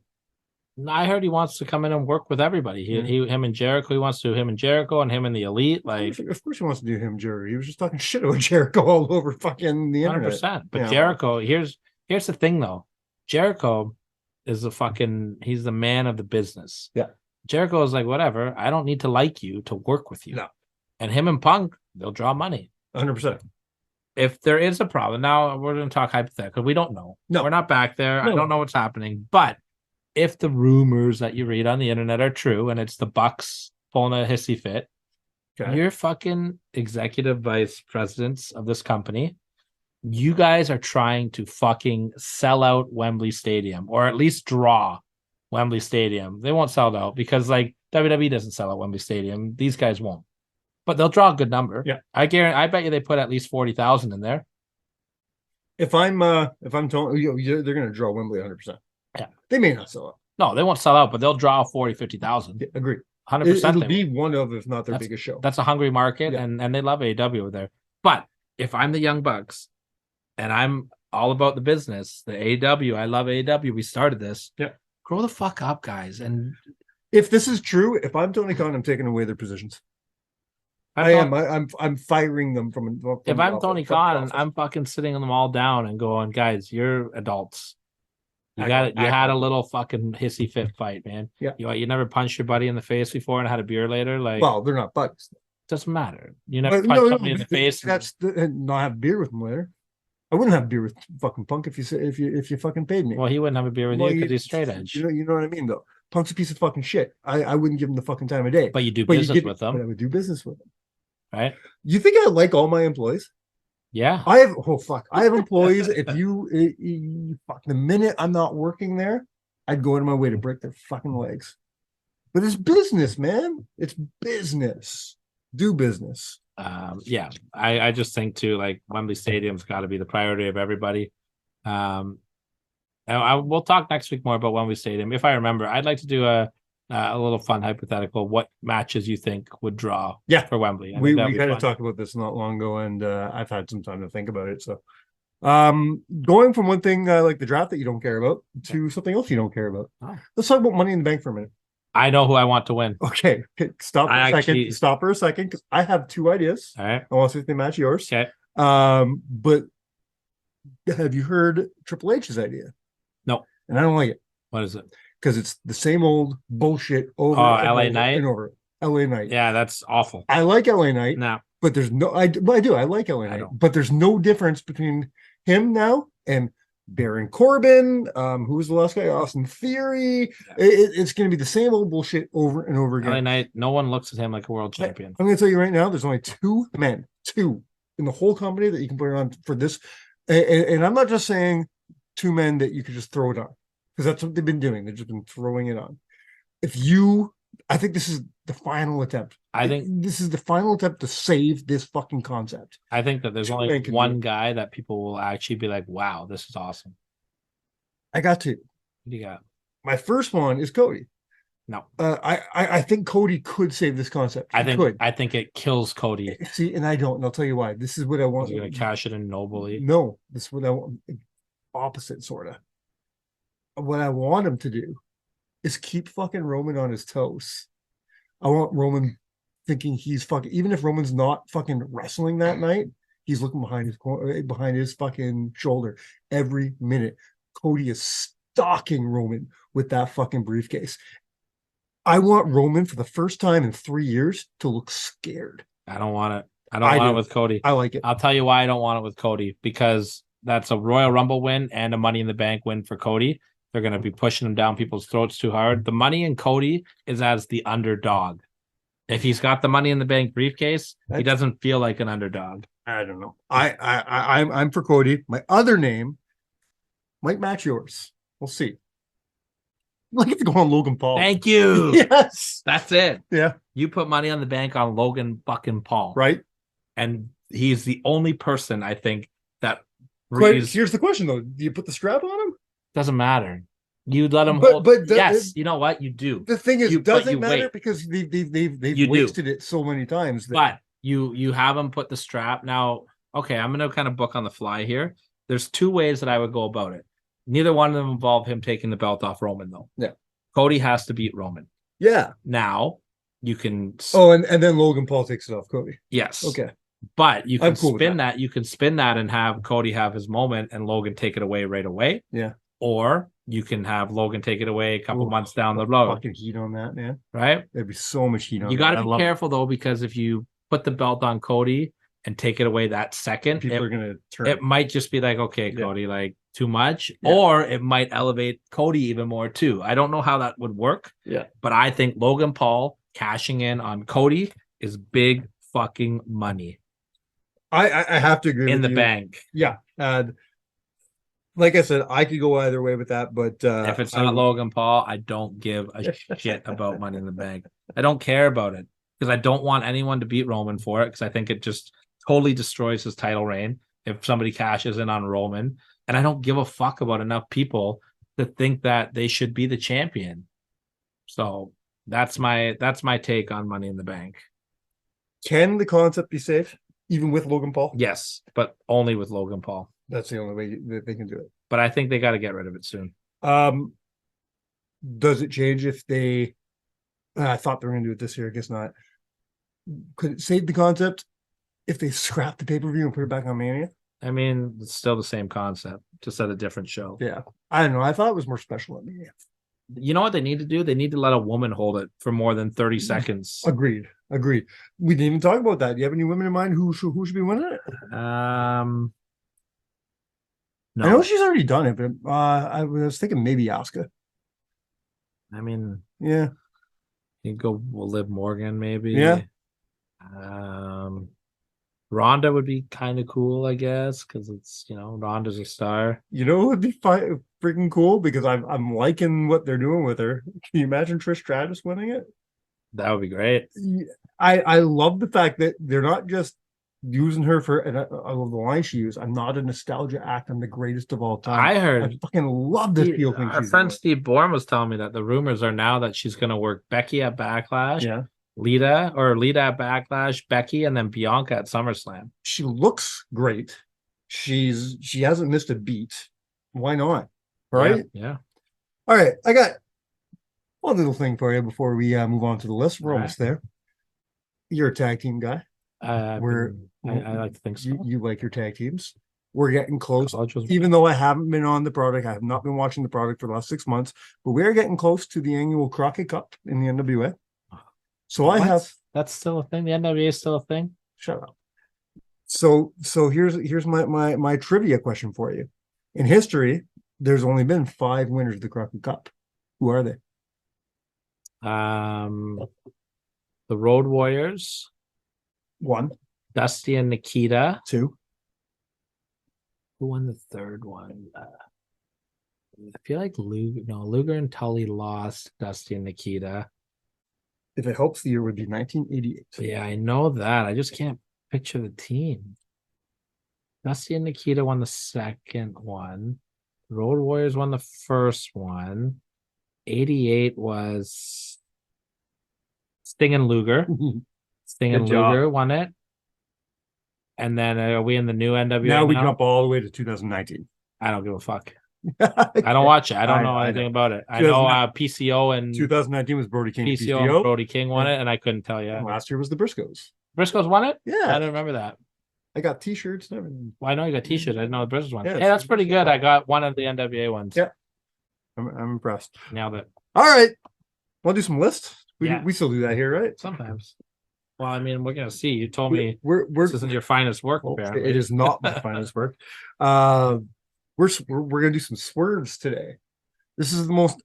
I heard he wants to come in and work with everybody. Him and Jericho. He wants to do him and Jericho and him and the Elite. Like, of course he wants to do him, Jerry. He was just talking shit about Jericho all over fucking the internet. 100%. But Yeah. Jericho, here's the thing though. Jericho is he's the man of the business. Yeah. Jericho is like, whatever. I don't need to like you to work with you. No. And him and Punk, they'll draw money. 100%. If there is a problem, now we're going to talk hypothetical. We don't know. No. We're not back there. No. I don't know what's happening. But if the rumors that you read on the internet are true and it's the Bucks pulling a hissy fit, Okay. you're fucking executive vice presidents of this company. You guys are trying to fucking sell out Wembley Stadium, or at least draw Wembley Stadium. They won't sell it out because like WWE doesn't sell out Wembley Stadium. These guys won't, but they'll draw a good number. Yeah. I bet you they put at least 40,000 in there. If I'm telling you, they're going to draw Wembley 100%. Yeah. They may not sell it. No, they won't sell out, but they'll draw 40, 50,000. Yeah, agree. 100%. It'll they be will. one of, if not their biggest show. That's a hungry market, Yeah. and they love AEW over there. But if I'm the Young Bucks and I'm all about the business, the AEW, I love AEW. We started this. Yeah. Grow the fuck up, guys. And If this is true, if I'm Tony Khan, I'm taking away their positions. I'm firing them from if I'm Tony Khan, I'm fucking sitting them all down and going, guys, you're adults. You got it. You had a little fucking hissy fit fight, man. Yeah. You never punched your buddy in the face before and had a beer later. Like, Well, they're not bugs. doesn't matter. You never But punched somebody in the face. That's not have beer with them later. I wouldn't have beer with fucking Punk if you fucking paid me. Well, he wouldn't have a beer with you because he's straight edge. You know what I mean, though. Punk's a piece of fucking shit. I wouldn't give him the fucking time of day. But you do But business with But I them, would do business with them. right? You think I like all my employees? Yeah. I have employees. If you fuck the minute I'm not working there, I'd go out of my way to break their fucking legs. But it's business, man. It's business. Do business. Yeah. I just think too, like Wembley Stadium's got to be the priority of everybody. And we'll talk next week more about Wembley Stadium. If I remember, I'd like to do a little fun hypothetical. What matches you think would draw for Wembley? We kind of talked about this not long ago, and I've had some time to think about it. So going from one thing like the draft that you don't care about to something else you don't care about. Let's talk about Money in the Bank for a minute. I know who I want to win. Okay, stop for a second, because I have two ideas. All right. I want to see if they match yours. Okay. But have you heard Triple H's idea? No. And I don't like it. What is it? Because it's the same old bullshit over LA Knight? and over. LA Knight. Yeah, that's awful. I like LA Knight. No. But there's no, I do. I like LA Knight, but there's no difference between him now and Baron Corbin. Who was the last guy? Austin Theory. It's going to be the same old bullshit over and over again. LA Knight, no one looks at him like a world champion. I'm going to tell you right now, there's only two in the whole company that you can put on for this. And I'm not just saying two men that you could just throw it on, because that's what they've been doing. They've just been throwing it on. I think this is the final attempt. This is the final attempt to save this fucking concept. I think that there's only one guy that people will actually be like, wow, this is awesome. I got two. What do you got? My first one is Cody. No. I think Cody could save this concept. I think it kills Cody. See, and I don't. And I'll tell you why. This is what I want. He's going to cash it in nobly. No, this is what I want. Opposite, sort of. What I want him to do is keep fucking Roman on his toes. I want Roman thinking he's fucking, even if Roman's not fucking wrestling that night, he's looking behind his fucking shoulder every minute. Cody is stalking Roman with that fucking briefcase. I want Roman for the first time in 3 years to look scared. I don't want it. I don't I want do. it with Cody. I like it. I'll tell you why I don't want it with Cody, because that's a Royal Rumble win and a Money in the Bank win for Cody. They're going to be pushing him down people's throats too hard. The money in Cody is as the underdog. If he's got the Money in the Bank briefcase, he doesn't feel like an underdog. I don't know. I'm for Cody. My other name might match yours. We'll see. I get to go on Logan Paul. Thank you. Yes. That's it. Yeah. You put Money on the Bank on Logan fucking Paul. Right. And he's the only person I think that Here's the question though. Do you put the strap on him? doesn't matter. You let him But- hold. but the- yes, you know what? You do. The thing is, You- it doesn't but you matter wait. because they've You do. wasted it so many times. But you have him put the strap. Now, okay, I'm gonna kind of book on the fly here. There's two ways that I would go about it. Neither one of them involve him taking the belt off Roman, though. Yeah. Cody has to beat Roman. Yeah. Now, you can Oh, and then Logan Paul takes it off Cody. yes. Okay. But you can I'm cool with spin that. You can spin that and have Cody have his moment and Logan take it away right away. Yeah. Or you can have Logan take it away a couple Ooh, months down the road. Fucking heat on that, man. Right? There'd be so much heat on You that. got to I be love it. careful though, because if you put the belt on Cody and take it away that second, People are gonna turn. it might just be like, okay, Yeah. Cody, like too much, Yeah. or it might elevate Cody even more too. I don't know how that would work. Yeah. But I think Logan Paul cashing in on Cody is big fucking money I have to agree in with the you. bank. Yeah. And like I said, I could go either way with that, but If it's not Logan Paul, I don't give a shit about Money in the Bank. I don't care about it because I don't want anyone to beat Roman for it because I think it just totally destroys his title reign if somebody cashes in on Roman. And I don't give a fuck about enough people to think that they should be the champion. So that's my take on Money in the Bank. Can the concept be safe even with Logan Paul? Yes, but only with Logan Paul. That's the only way that they can do it. But I think they got to get rid of it soon. Does it change if they? I thought they were going to do it this year. I guess not. Could it save the concept if they scrap the pay-per-view and put it back on Mania? I mean, it's still the same concept, just at a different show. Yeah, I don't know. I thought it was more special at Mania. You know what they need to do? They need to let a woman hold it for more than 30 seconds. Agreed. We didn't even talk about that. Do you have any women in mind who should be winning it? No. I know she's already done it, but I was thinking maybe Asuka. I mean, Yeah. you go Liv Morgan, maybe. Yeah. Ronda would be kind of cool, I guess, because it's Ronda's a star. You know, it would be freaking cool because I'm liking what they're doing with her. Can you imagine Trish Stratus winning it? That would be great. I love the fact that they're not just using her for, and I love the line she used. I'm not a nostalgia act. I'm the greatest of all time. I heard. I fucking love this heel thing. Our she's friend doing. Steve Bourne was telling me that the rumors are now that she's going to work Becky at Backlash, Yeah, Lita at Backlash, Becky, and then Bianca at SummerSlam. she looks great. She hasn't missed a beat. Why not? Right? Yeah. All right. I got one little thing for you before we move on to the list. We're All almost there. You're a tag team guy. I like to think so. You like your tag teams. We're getting close. Just- Even though I haven't been on the product, I have not been watching the product for the last 6 months, but we're getting close to the annual Crockett Cup in the NWA. So That's still a thing. The NWA is still a thing. shut up. So here's my trivia question for you. In history, there's only been 5 winners of the Crockett Cup. Who are they? The Road Warriors, 1, Dusty and Nikita. 2. Who won the third one? I feel like Luger and Tully lost. Dusty and Nikita. If it helps, the year would be 1988. Yeah, I know that. I just can't picture the team. Dusty and Nikita won the second one. Road Warriors won the first one. 88 was Sting and Luger. Sting and Good job. Luger won it. And then are we in the new NWA Now we jump all the way to 2019. I don't give a fuck. I don't watch it. I don't know I anything know. about it. I know PCO and 2019 was Brody King. PCO and Brody King won it, and I couldn't tell you. And last year was the Briscoes. Briscoes won it? I Yeah, don't remember that. I got T-shirts and everything. Well, I know you got T-shirts. I didn't know the Briscoes won. Yeah, Hey, that's pretty good. I got one of the NWA ones. Yeah. I'm impressed. Nailed it. All right. Want to do some lists? Yeah. We still do that here, right? Sometimes. Well, I mean, we're gonna see. You told me We're this isn't your finest work, apparently. it is not my finest work. We're gonna do some swerves today. This is the most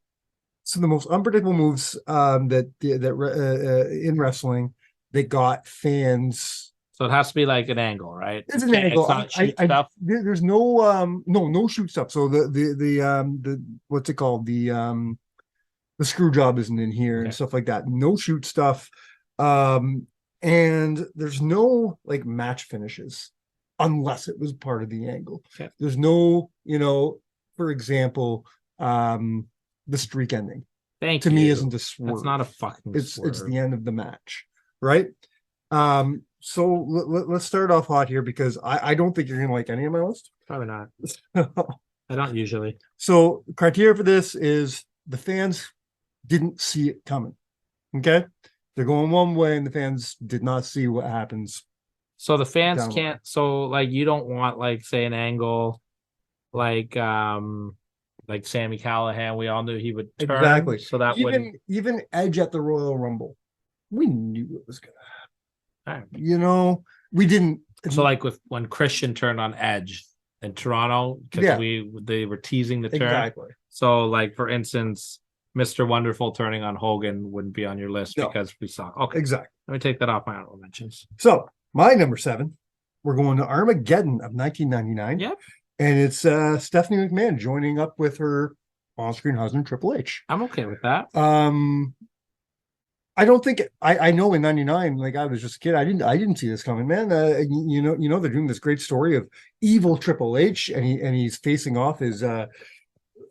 unpredictable moves that in wrestling that got fans. So it has to be like an angle, right? It's an angle. It's not shoot stuff. There's no shoot stuff. So the what's it called? The screw job isn't in here and stuff like that. No shoot stuff. And there's no like match finishes unless it was part of the angle. Okay. There's no, for example, the streak ending Thank to you. me isn't a swerve. It's not a fucking It's swerve. the end of the match, right? So let's start off hot here because I don't think you're gonna like any of my list. Probably not. I don't usually. So criteria for this is the fans didn't see it coming. Okay, they're going one way and the fans did not see what happens. So the fans Down can't. So like you don't want like say an angle, like Sami Calahan. We all knew he would turn. Exactly. So that would even Edge at the Royal Rumble, we knew it was gonna happen. Right. We didn't. So like with when Christian turned on Edge in Toronto, because they were teasing the turn. Exactly. So like for instance, Mr. Wonderful turning on Hogan wouldn't be on your list No. because we saw. Okay, Exactly. let me take that off my honorable mentions. So my number 7, we're going to Armageddon of 1999. Yep. And it's Stephanie McMahon joining up with her on-screen husband Triple H. I'm okay with that. I don't think I know in '99, like I was just a kid. I didn't see this coming, man. They're doing this great story of evil Triple H, and he's facing off his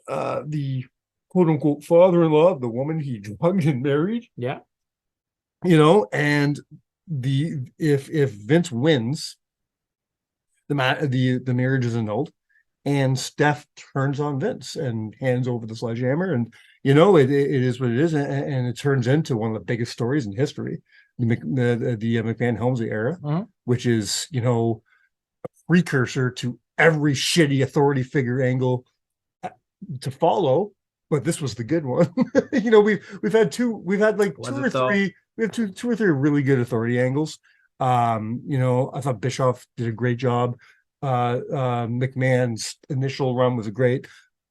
the quote unquote father-in-law of the woman he drugged and married. Yeah. And if Vince wins, the marriage is annulled, and Steph turns on Vince and hands over the sledgehammer, and it is what it is, and it turns into one of the biggest stories in history, the McMahon Helmsley era, which is a precursor to every shitty authority figure angle to follow. But this was the good one. we've had two or three really good authority angles. I thought Bischoff did a great job. McMahon's initial run was great.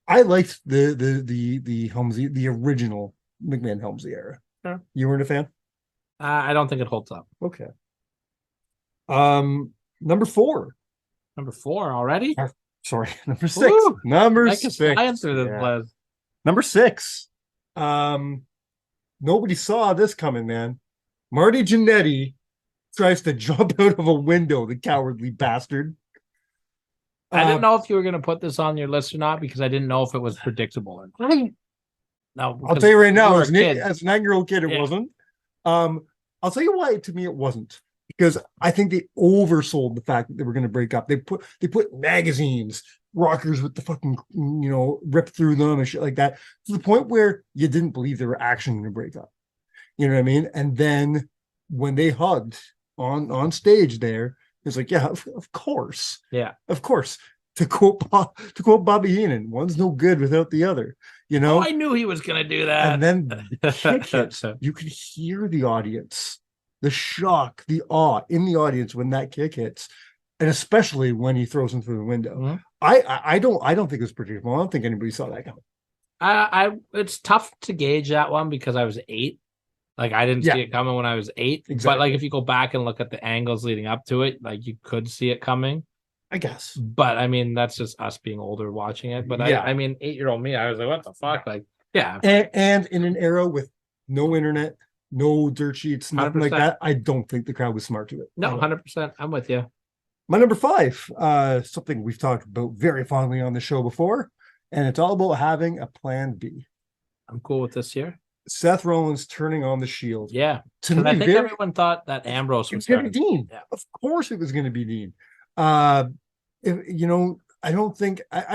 I liked the Helmsley, the original McMahon Helmsley era. Yeah. You weren't a fan? I don't think it holds up. Okay. Number 4. Number 4 already? Sorry, number 6. Woo! Number I can 6. answer this list. Number 6. Nobody saw this coming, man. Marty Jannetty tries to jump out of a window, the cowardly bastard. I didn't know if you were going to put this on your list or not because I didn't know if it was predictable or not. No, I'll tell you right now, as a kid. a 9-year-old kid, it wasn't. I'll tell you why. To me, it wasn't, because I think they oversold the fact that they were going to break up. They put magazines, rockers with the fucking rip through them and shit like that, to the point where you didn't believe they were actually going to break up. You know what I mean? And then when they hugged on stage there, it's like, yeah, of course. Yeah. Of course. To quote Bobby Heenan, one's no good without the other, I knew he was going to do that. And then the kick hits. You could hear the audience, the shock, the awe in the audience when that kick hits, and especially when he throws him through the window. Mm-hmm. I don't think it was predictable. I don't think anybody saw that coming. It's tough to gauge that one because I was 8. Like I didn't see it coming when I was 8. Exactly. But like if you go back and look at the angles leading up to it, like you could see it coming. I guess. But I mean, that's just us being older watching it. But I mean, 8-year-old me, I was like, what the fuck? Like, yeah. And in an era with no internet, no dirt sheets, nothing 100%. like that, I don't think the crowd was smart to it. No, 100%. I'm with you. My number 5, something we've talked about very fondly on the show before, and it's all about having a plan B. I'm cool with this here. Seth Rollins turning on the Shield. Yeah. To me, I think everyone thought that Ambrose was going to be Dean. Yeah. Of course it was going to be Dean. I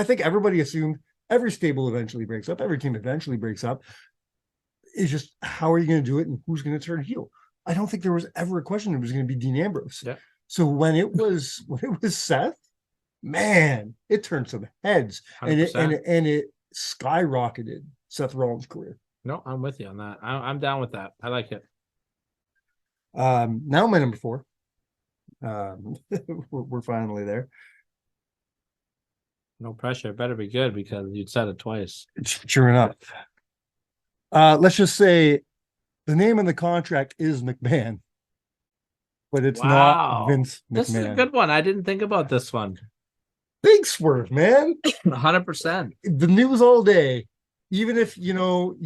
think everybody assumed every stable eventually breaks up. Every team eventually breaks up. It's just, how are you going to do it and who's going to turn heel? I don't think there was ever a question it was going to be Dean Ambrose. Yeah. So when it was Seth, man, it turned some heads, 100%. and it skyrocketed Seth Rollins' career. No, I'm with you on that. I'm down with that. I like it. Now my number 4. We're finally there. No pressure. It better be good because you'd said it twice. Sure enough. Let's just say the name of the contract is McMahon, but it's Wow. not Vince McMahon. This is a good one. I didn't think about this one. Big swerve, man. 100%. The news all day, even if you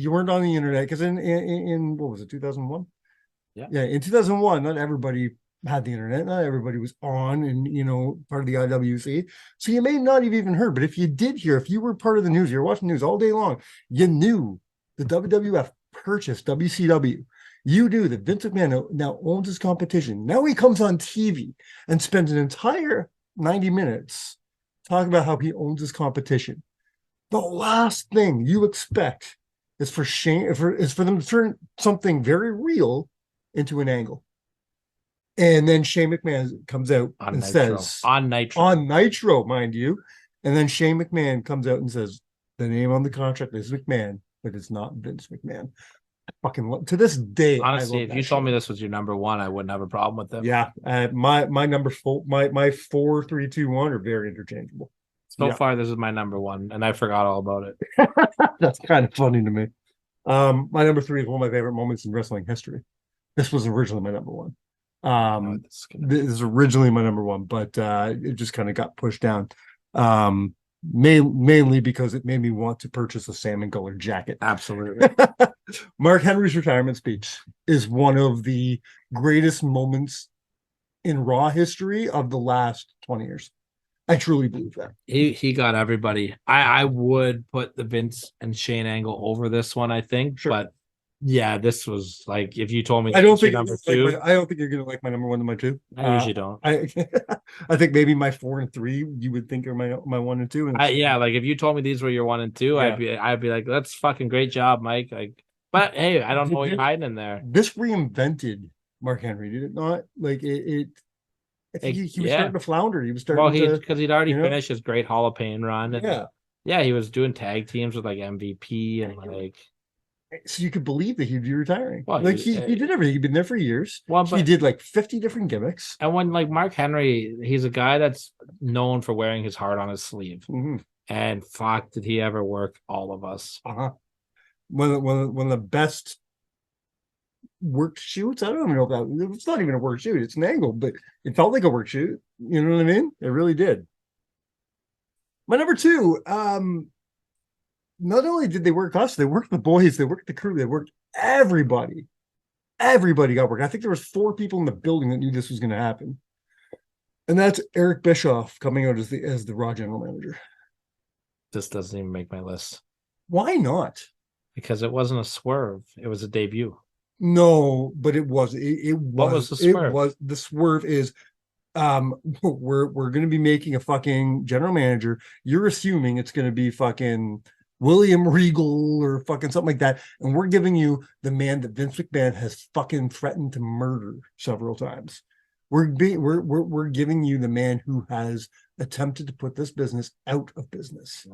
weren't on the internet, because in what was it, 2001? Yeah, in 2001, not everybody had the internet, not everybody was on and part of the IWC, so you may not have even heard. But if you did hear, if you were part of the news, you're watching news all day long, you knew the WWF purchased WCW. You knew that Vince McMahon now owns his competition. Now he comes on TV and spends an entire 90 minutes talking about how he owns his competition. The last thing you expect is for them to turn something very real into an angle. And then Shane McMahon comes out on and Nitro. says, on Nitro, mind you. And then Shane McMahon comes out and says, the name on the contract is McMahon, but it's not Vince McMahon. To this day, honestly, if you told me this was your number 1, I wouldn't have a problem with it. Yeah, my number 4, my 4, 3, 2, 1 are very interchangeable. So far, this is my number 1, and I forgot all about it. That's kind of funny to me. My number 3 is one of my favorite moments in wrestling history. This was originally my number 1. This is originally my number 1, but it just kind of got pushed down. Mainly because it made me want to purchase a salmon colored jacket. Absolutely. Mark Henry's retirement speech is one of the greatest moments in Raw history of the last 20 years. I truly believe that. He got everybody. I would put the Vince and Shane angle over this one, I think. Sure. But yeah, this was like, if you told me I don't think number 2, I don't think you're gonna like my number 1 and my 2. I usually don't. I think maybe my 4 and 3 you would think are my 1 and 2. And yeah, like if you told me these were your 1 and 2, yeah. I'd be like, that's fucking great job, Mike. Like, but hey, I don't know what you're hiding in there. This reinvented Mark Henry, did it not? Like I think he was starting to flounder. He was starting because he'd already finished his great Hall of Pain run. And yeah, he was doing tag teams with like MVP and like. So you could believe that he'd be retiring. Well, like he did everything. He'd been there for years. Well, he did like 50 different gimmicks. And when like Mark Henry, he's a guy that's known for wearing his heart on his sleeve. Mm-hmm. And fuck, did he ever work all of us? One of the best worked shoots. I don't even know if it's not even a work shoot. It's an angle, but it felt like a work shoot. You know what I mean? It really did. My number 2. Not only did they work us, they worked the boys, they worked the crew, they worked everybody. Everybody got work. I think there was 4 people in the building that knew this was going to happen. And that's Eric Bischoff coming out as the Raw general manager. This doesn't even make my list. Why not? Because it wasn't a swerve. It was a debut. No, but it was. What was the swerve? The swerve is we're going to be making a fucking general manager. You're assuming it's going to be fucking William Regal or fucking something like that, and we're giving you the man that Vince McMahon has fucking threatened to murder several times. We're giving you the man who has attempted to put this business out of business.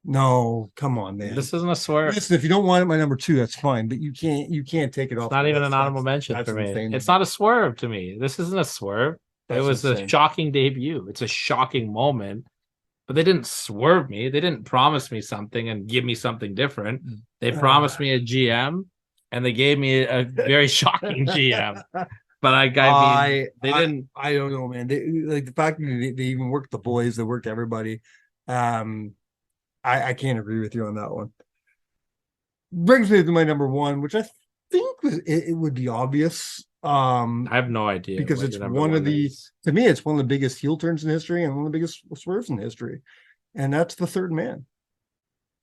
No, come on, man. This isn't a swerve. Listen, if you don't want it, my number 2, that's fine, but you can't take it off. It's not even an honorable mention for me. It's not a swerve to me. This isn't a swerve. It was a shocking debut. It's a shocking moment. But they didn't swerve me. They didn't promise me something and give me something different. They promised me a GM, and they gave me a very shocking GM. But they didn't. I don't know, man. They, like the fact that they even worked the boys, they worked everybody. I can't agree with you on that one. Brings me to my number 1, which I think it would be obvious. I have no idea because it's one of the to me it's one of the biggest heel turns in history and one of the biggest swerves in history, and that's the Third Man.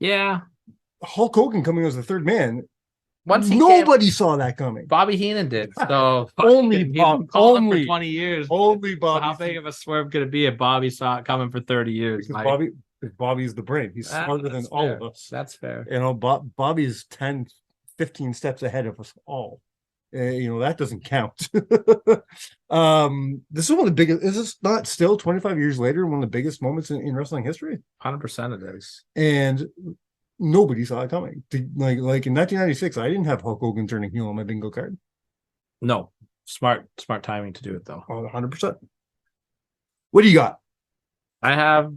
Yeah, Hulk Hogan coming as the Third Man. Nobody saw that coming. Bobby Heenan did. So only Bob, only for 20 years. Only Bobby. How big of a swerve could it be if Bobby saw it coming for 30 years? Bobby's the brain. He's smarter than all of us. That's fair. You know, Bobby's 10, 15 steps ahead of us all. That doesn't count. This is one of the biggest. Is this not still 25 years later one of the biggest moments in wrestling history? 100% it is. And nobody saw it coming. Like in 1996, I didn't have Hulk Hogan turning heel on my bingo card. No, smart timing to do it though. 100%. What do you got? I have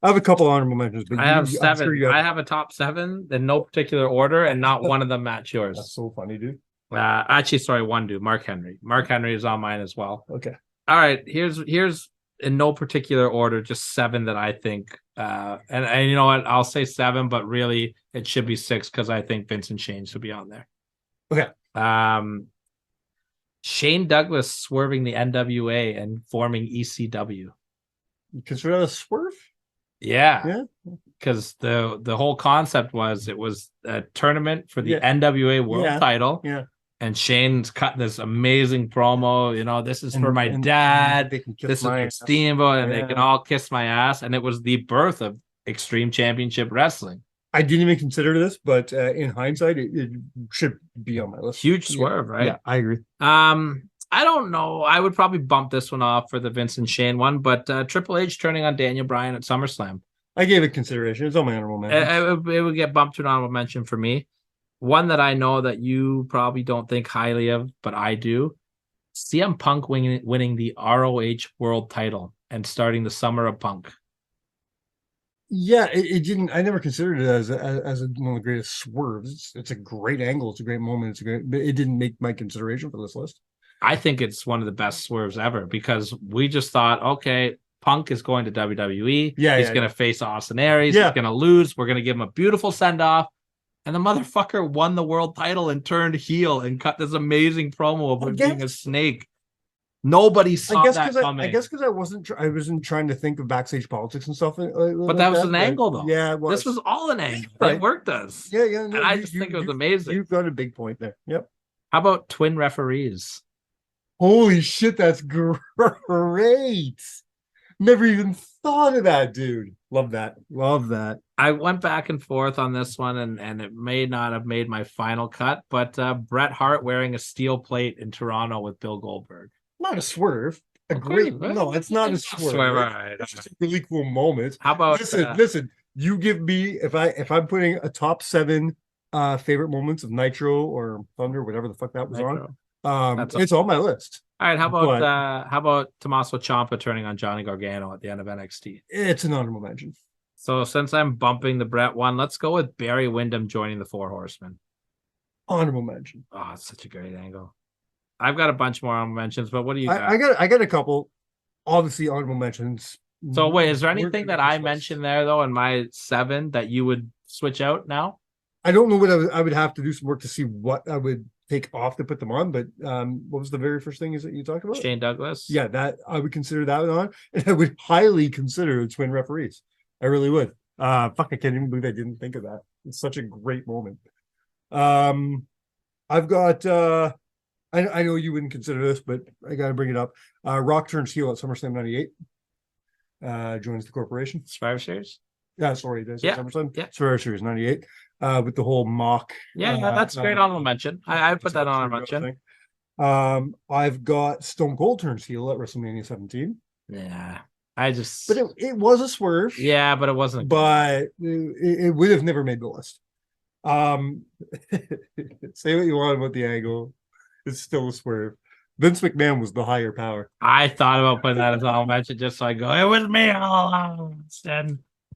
I have a couple honorable mentions, but I have I'm seven. sure you have. I have a top 7 in no particular order, and not one of them match That's yours. so funny, dude. Actually, sorry, one dude, Mark Henry. Mark Henry is on mine as well. Okay. All right, here's in no particular order, just 7 that I think. And you know what? I'll say 7, but really it should be 6 because I think Vincent Shane should be on there. Okay. Shane Douglas swerving the NWA and forming ECW. You consider that a swerve? Yeah. Because the whole concept was it was a tournament for the NWA world title. Yeah. And Shane's cut this amazing promo. You know, this is for my dad. This is for Steamboat, and they can all kiss my ass. And it was the birth of Extreme Championship Wrestling. I didn't even consider this, but in hindsight, it should be on my list. Huge swerve, right? Yeah, I agree. I don't know. I would probably bump this one off for the Vincent Shane one, but Triple H turning on Daniel Bryan at SummerSlam. I gave it consideration. It's on my honorable mention. It would get bumped to an honorable mention for me. One that I know that you probably don't think highly of, but I do. CM Punk winning the ROH World Title and starting the Summer of Punk. Yeah, it didn't. I never considered it as one of the greatest swerves. It's a great angle. It's a great moment. But it didn't make my consideration for this list. I think it's one of the best swerves ever because we just thought, okay, Punk is going to WWE. He's going to face Austin Aries. He's going to lose. We're going to give him a beautiful send off. And the motherfucker won the world title and turned heel and cut this amazing promo about being a snake. Nobody saw that coming. I guess because I wasn't trying to think of backstage politics and stuff. But that was an angle, though. Yeah, it was. This was all an angle. Right. It worked us. Yeah. No, and I just think it was amazing. You've got a big point there. Yep. How about twin referees? Holy shit, that's great. Never even thought of that, dude. Love that. I went back and forth on this one, and it may not have made my final cut, but Bret Hart wearing a steel plate in Toronto with Bill Goldberg. Not a swerve. No, it's not a swerve. Right. It's just a really cool moment. How about listen? You give me if I'm putting a top 7 favorite moments of Nitro or Thunder, whatever the fuck that was Nitro. It's on my list. All right, how about Tommaso Ciampa turning on Johnny Gargano at the end of NXT? It's an honorable mention. So since I'm bumping the Bret one, let's go with Barry Windham joining the Four Horsemen. Honorable mention. Oh, it's such a great angle. I've got a bunch more honorable mentions, but what do you got? I got a couple, obviously honorable mentions. So wait, is there anything that I mentioned there though in my 7 that you would switch out now? I don't know what I would have to do some work to see what I would take off to put them on, but what was the very first thing you talked about? Shane Douglas. Yeah, that I would consider that on, and I would highly consider twin referees. I really would. I can't even believe I didn't think of that. It's such a great moment. I've got I know you wouldn't consider this, but I gotta bring it up. Rock turns heel at SummerSlam 98. Joins the corporation. Survivor Series? Yeah, sorry, SummerSlam. Yeah. Survivor Series 98. With the whole mock. Yeah, that's great honorable mention. I put that on honorable mention. I've got Stone Cold turns heel at WrestleMania 17. Yeah. But it was a swerve. Yeah, but it wasn't. But it would have never made the list. Say what you want about the angle. It's still a swerve. Vince McMahon was the higher power. I thought about putting that as an honorable mention just so I go, it was me all along.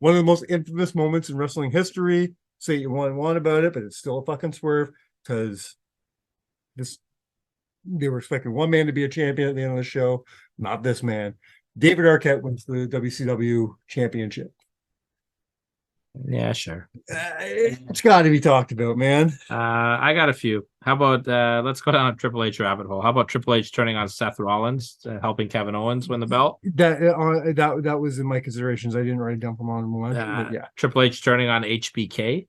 One of the most infamous moments in wrestling history. Say you want about it, but it's still a fucking swerve because they were expecting one man to be a champion at the end of the show, not this man. David Arquette wins the WCW championship. Yeah, sure. It's got to be talked about, man. I got a few. How about let's go down a Triple H rabbit hole. How about Triple H turning on Seth Rollins, helping Kevin Owens win the belt? That was in my considerations. I didn't write it down from on one. Yeah. Triple H turning on HBK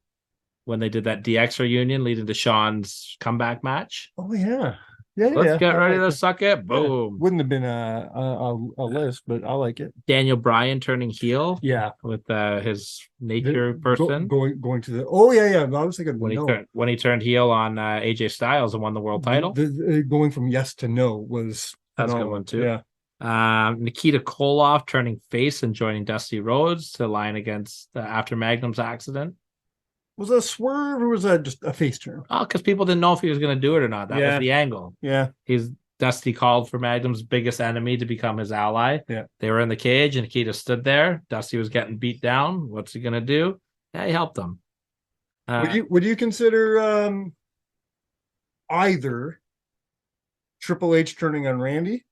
when they did that DX reunion, leading to Shawn's comeback match. Oh yeah. Let's get ready to suck it. Boom. Wouldn't have been a list, but I like it. Daniel Bryan turning heel. Yeah. With his nature person. Going to the I was thinking when he turned heel on AJ Styles and won the world title. Going from yes to no was that's a good one too. Yeah. Nikita Koloff turning face and joining Dusty Rhodes to line against after Magnum's accident. Was that a swerve or was that just a face turn? Oh, because people didn't know if he was going to do it or not. That Yeah. was the angle. Yeah. Dusty called for Magnum's biggest enemy to become his ally. Yeah. They were in the cage and Nikita stood there. Dusty was getting beat down. What's he going to do? Yeah, he helped him. Would you consider either Triple H turning on Randy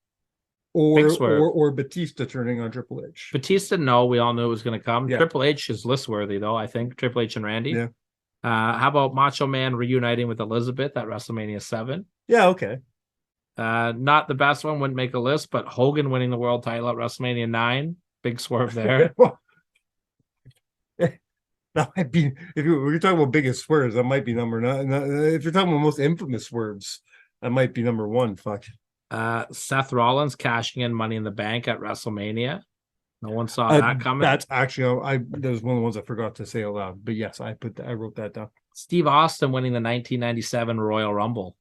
Big swerve. or Batista turning on Triple H? Batista, no, we all knew it was going to come. Yeah. Triple H is list worthy, though, I think. Triple H and Randy. Yeah. How about Macho Man reuniting with Elizabeth at WrestleMania 7? Yeah, okay. Not the best one, wouldn't make a list, but Hogan winning the world title at WrestleMania 9. Big swerve there. That might be, if we're talking about biggest swerves, that might be number nine. If you're talking about most infamous swerves, that might be number one. Fuck. Seth Rollins cashing in Money in the Bank at WrestleMania. No one saw that coming. That's actually, that was one of the ones I forgot to say aloud. But yes, I wrote that down. Steve Austin winning the 1997 Royal Rumble.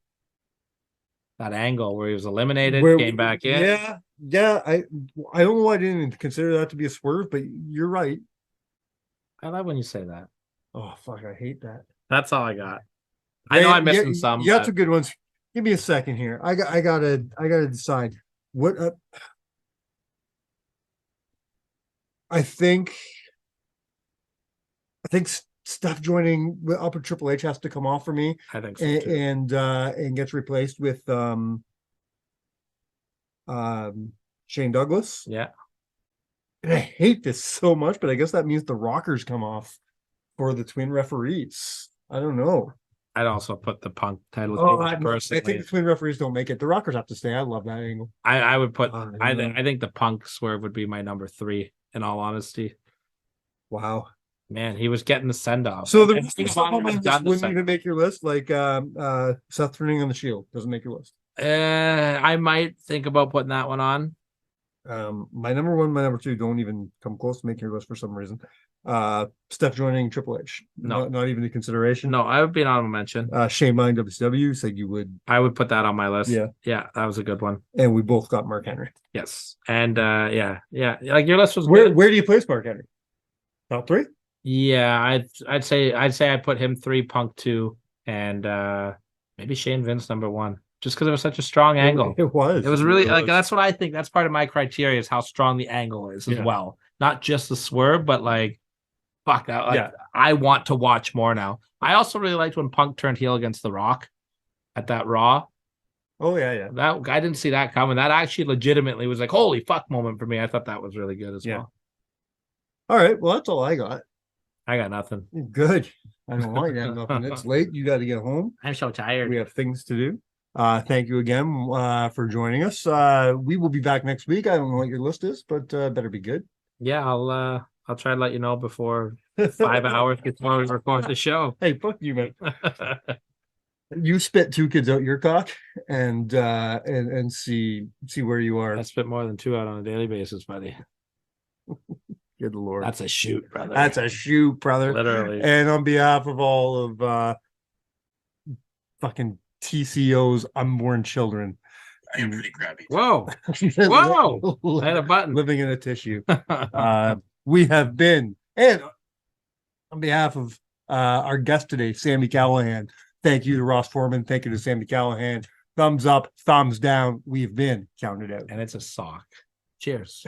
That angle where he was eliminated, came back in. Yeah. I don't know why I didn't even consider that to be a swerve, but you're right. I love when you say that. Oh fuck, I hate that. That's all I got. I know I'm missing some. You got some good ones. Give me a second here. I gotta decide what. I think stuff joining Upper Triple H has to come off for me. I think so too. And gets replaced with Shane Douglas. Yeah. And I hate this so much, but I guess that means the Rockers come off for the twin referees. I don't know. I'd also put the Punk title. I think the twin referees don't make it. The Rockers have to stay. I love that angle. I would put. I think the Punk swerve would be my number 3. In all honesty. Wow. Man, he was getting the send off. So the stuff on my list wouldn't even make your list. Like Seth turning on the Shield doesn't make your list. I might think about putting that one on. My number 1, my number 2 don't even come close to making your list for some reason. Steph joining Triple H. No, not even a consideration. No, I would be an honorable mention. Shane Mine WCW said you would. I would put that on my list. Yeah, that was a good one. And we both got Mark Henry. Yes, and yeah, like your list was where good. Where do you place Mark Henry? Top 3? Yeah, I'd say I put him 3, Punk 2, and maybe Shane Vince number 1. Just because it was such a strong angle. It was really like that's what I think. That's part of my criteria is how strong the angle is as well. Not just the swerve, but like fuck. I want to watch more now. I also really liked when Punk turned heel against The Rock at that Raw. Oh yeah. That I didn't see that coming. That actually legitimately was like holy fuck moment for me. I thought that was really good as well. All right. Well, that's all I got. I got nothing. Good. I don't want to have nothing. It's late. You got to get home. I'm so tired. We have things to do. Thank you again for joining us. We will be back next week. I don't know what your list is, but better be good. Yeah, I'll try to let you know before 5 hours before we record the show. Hey, fuck you, man. You spit 2 kids out your cock and see where you are. I spit more than 2 out on a daily basis, buddy. Good Lord. That's a shoot, brother. That's a shoot, brother. Literally. And on behalf of all of fucking TCO's unborn children. I am pretty crabby. Whoa. Whoa. I had a button. Living in a tissue. We have been, and on behalf of our guest today, Sami Calahan, thank you to Ross Foreman. Thank you to Sami Calahan. Thumbs up, thumbs down. We've been counted out. And it's a sock. Cheers.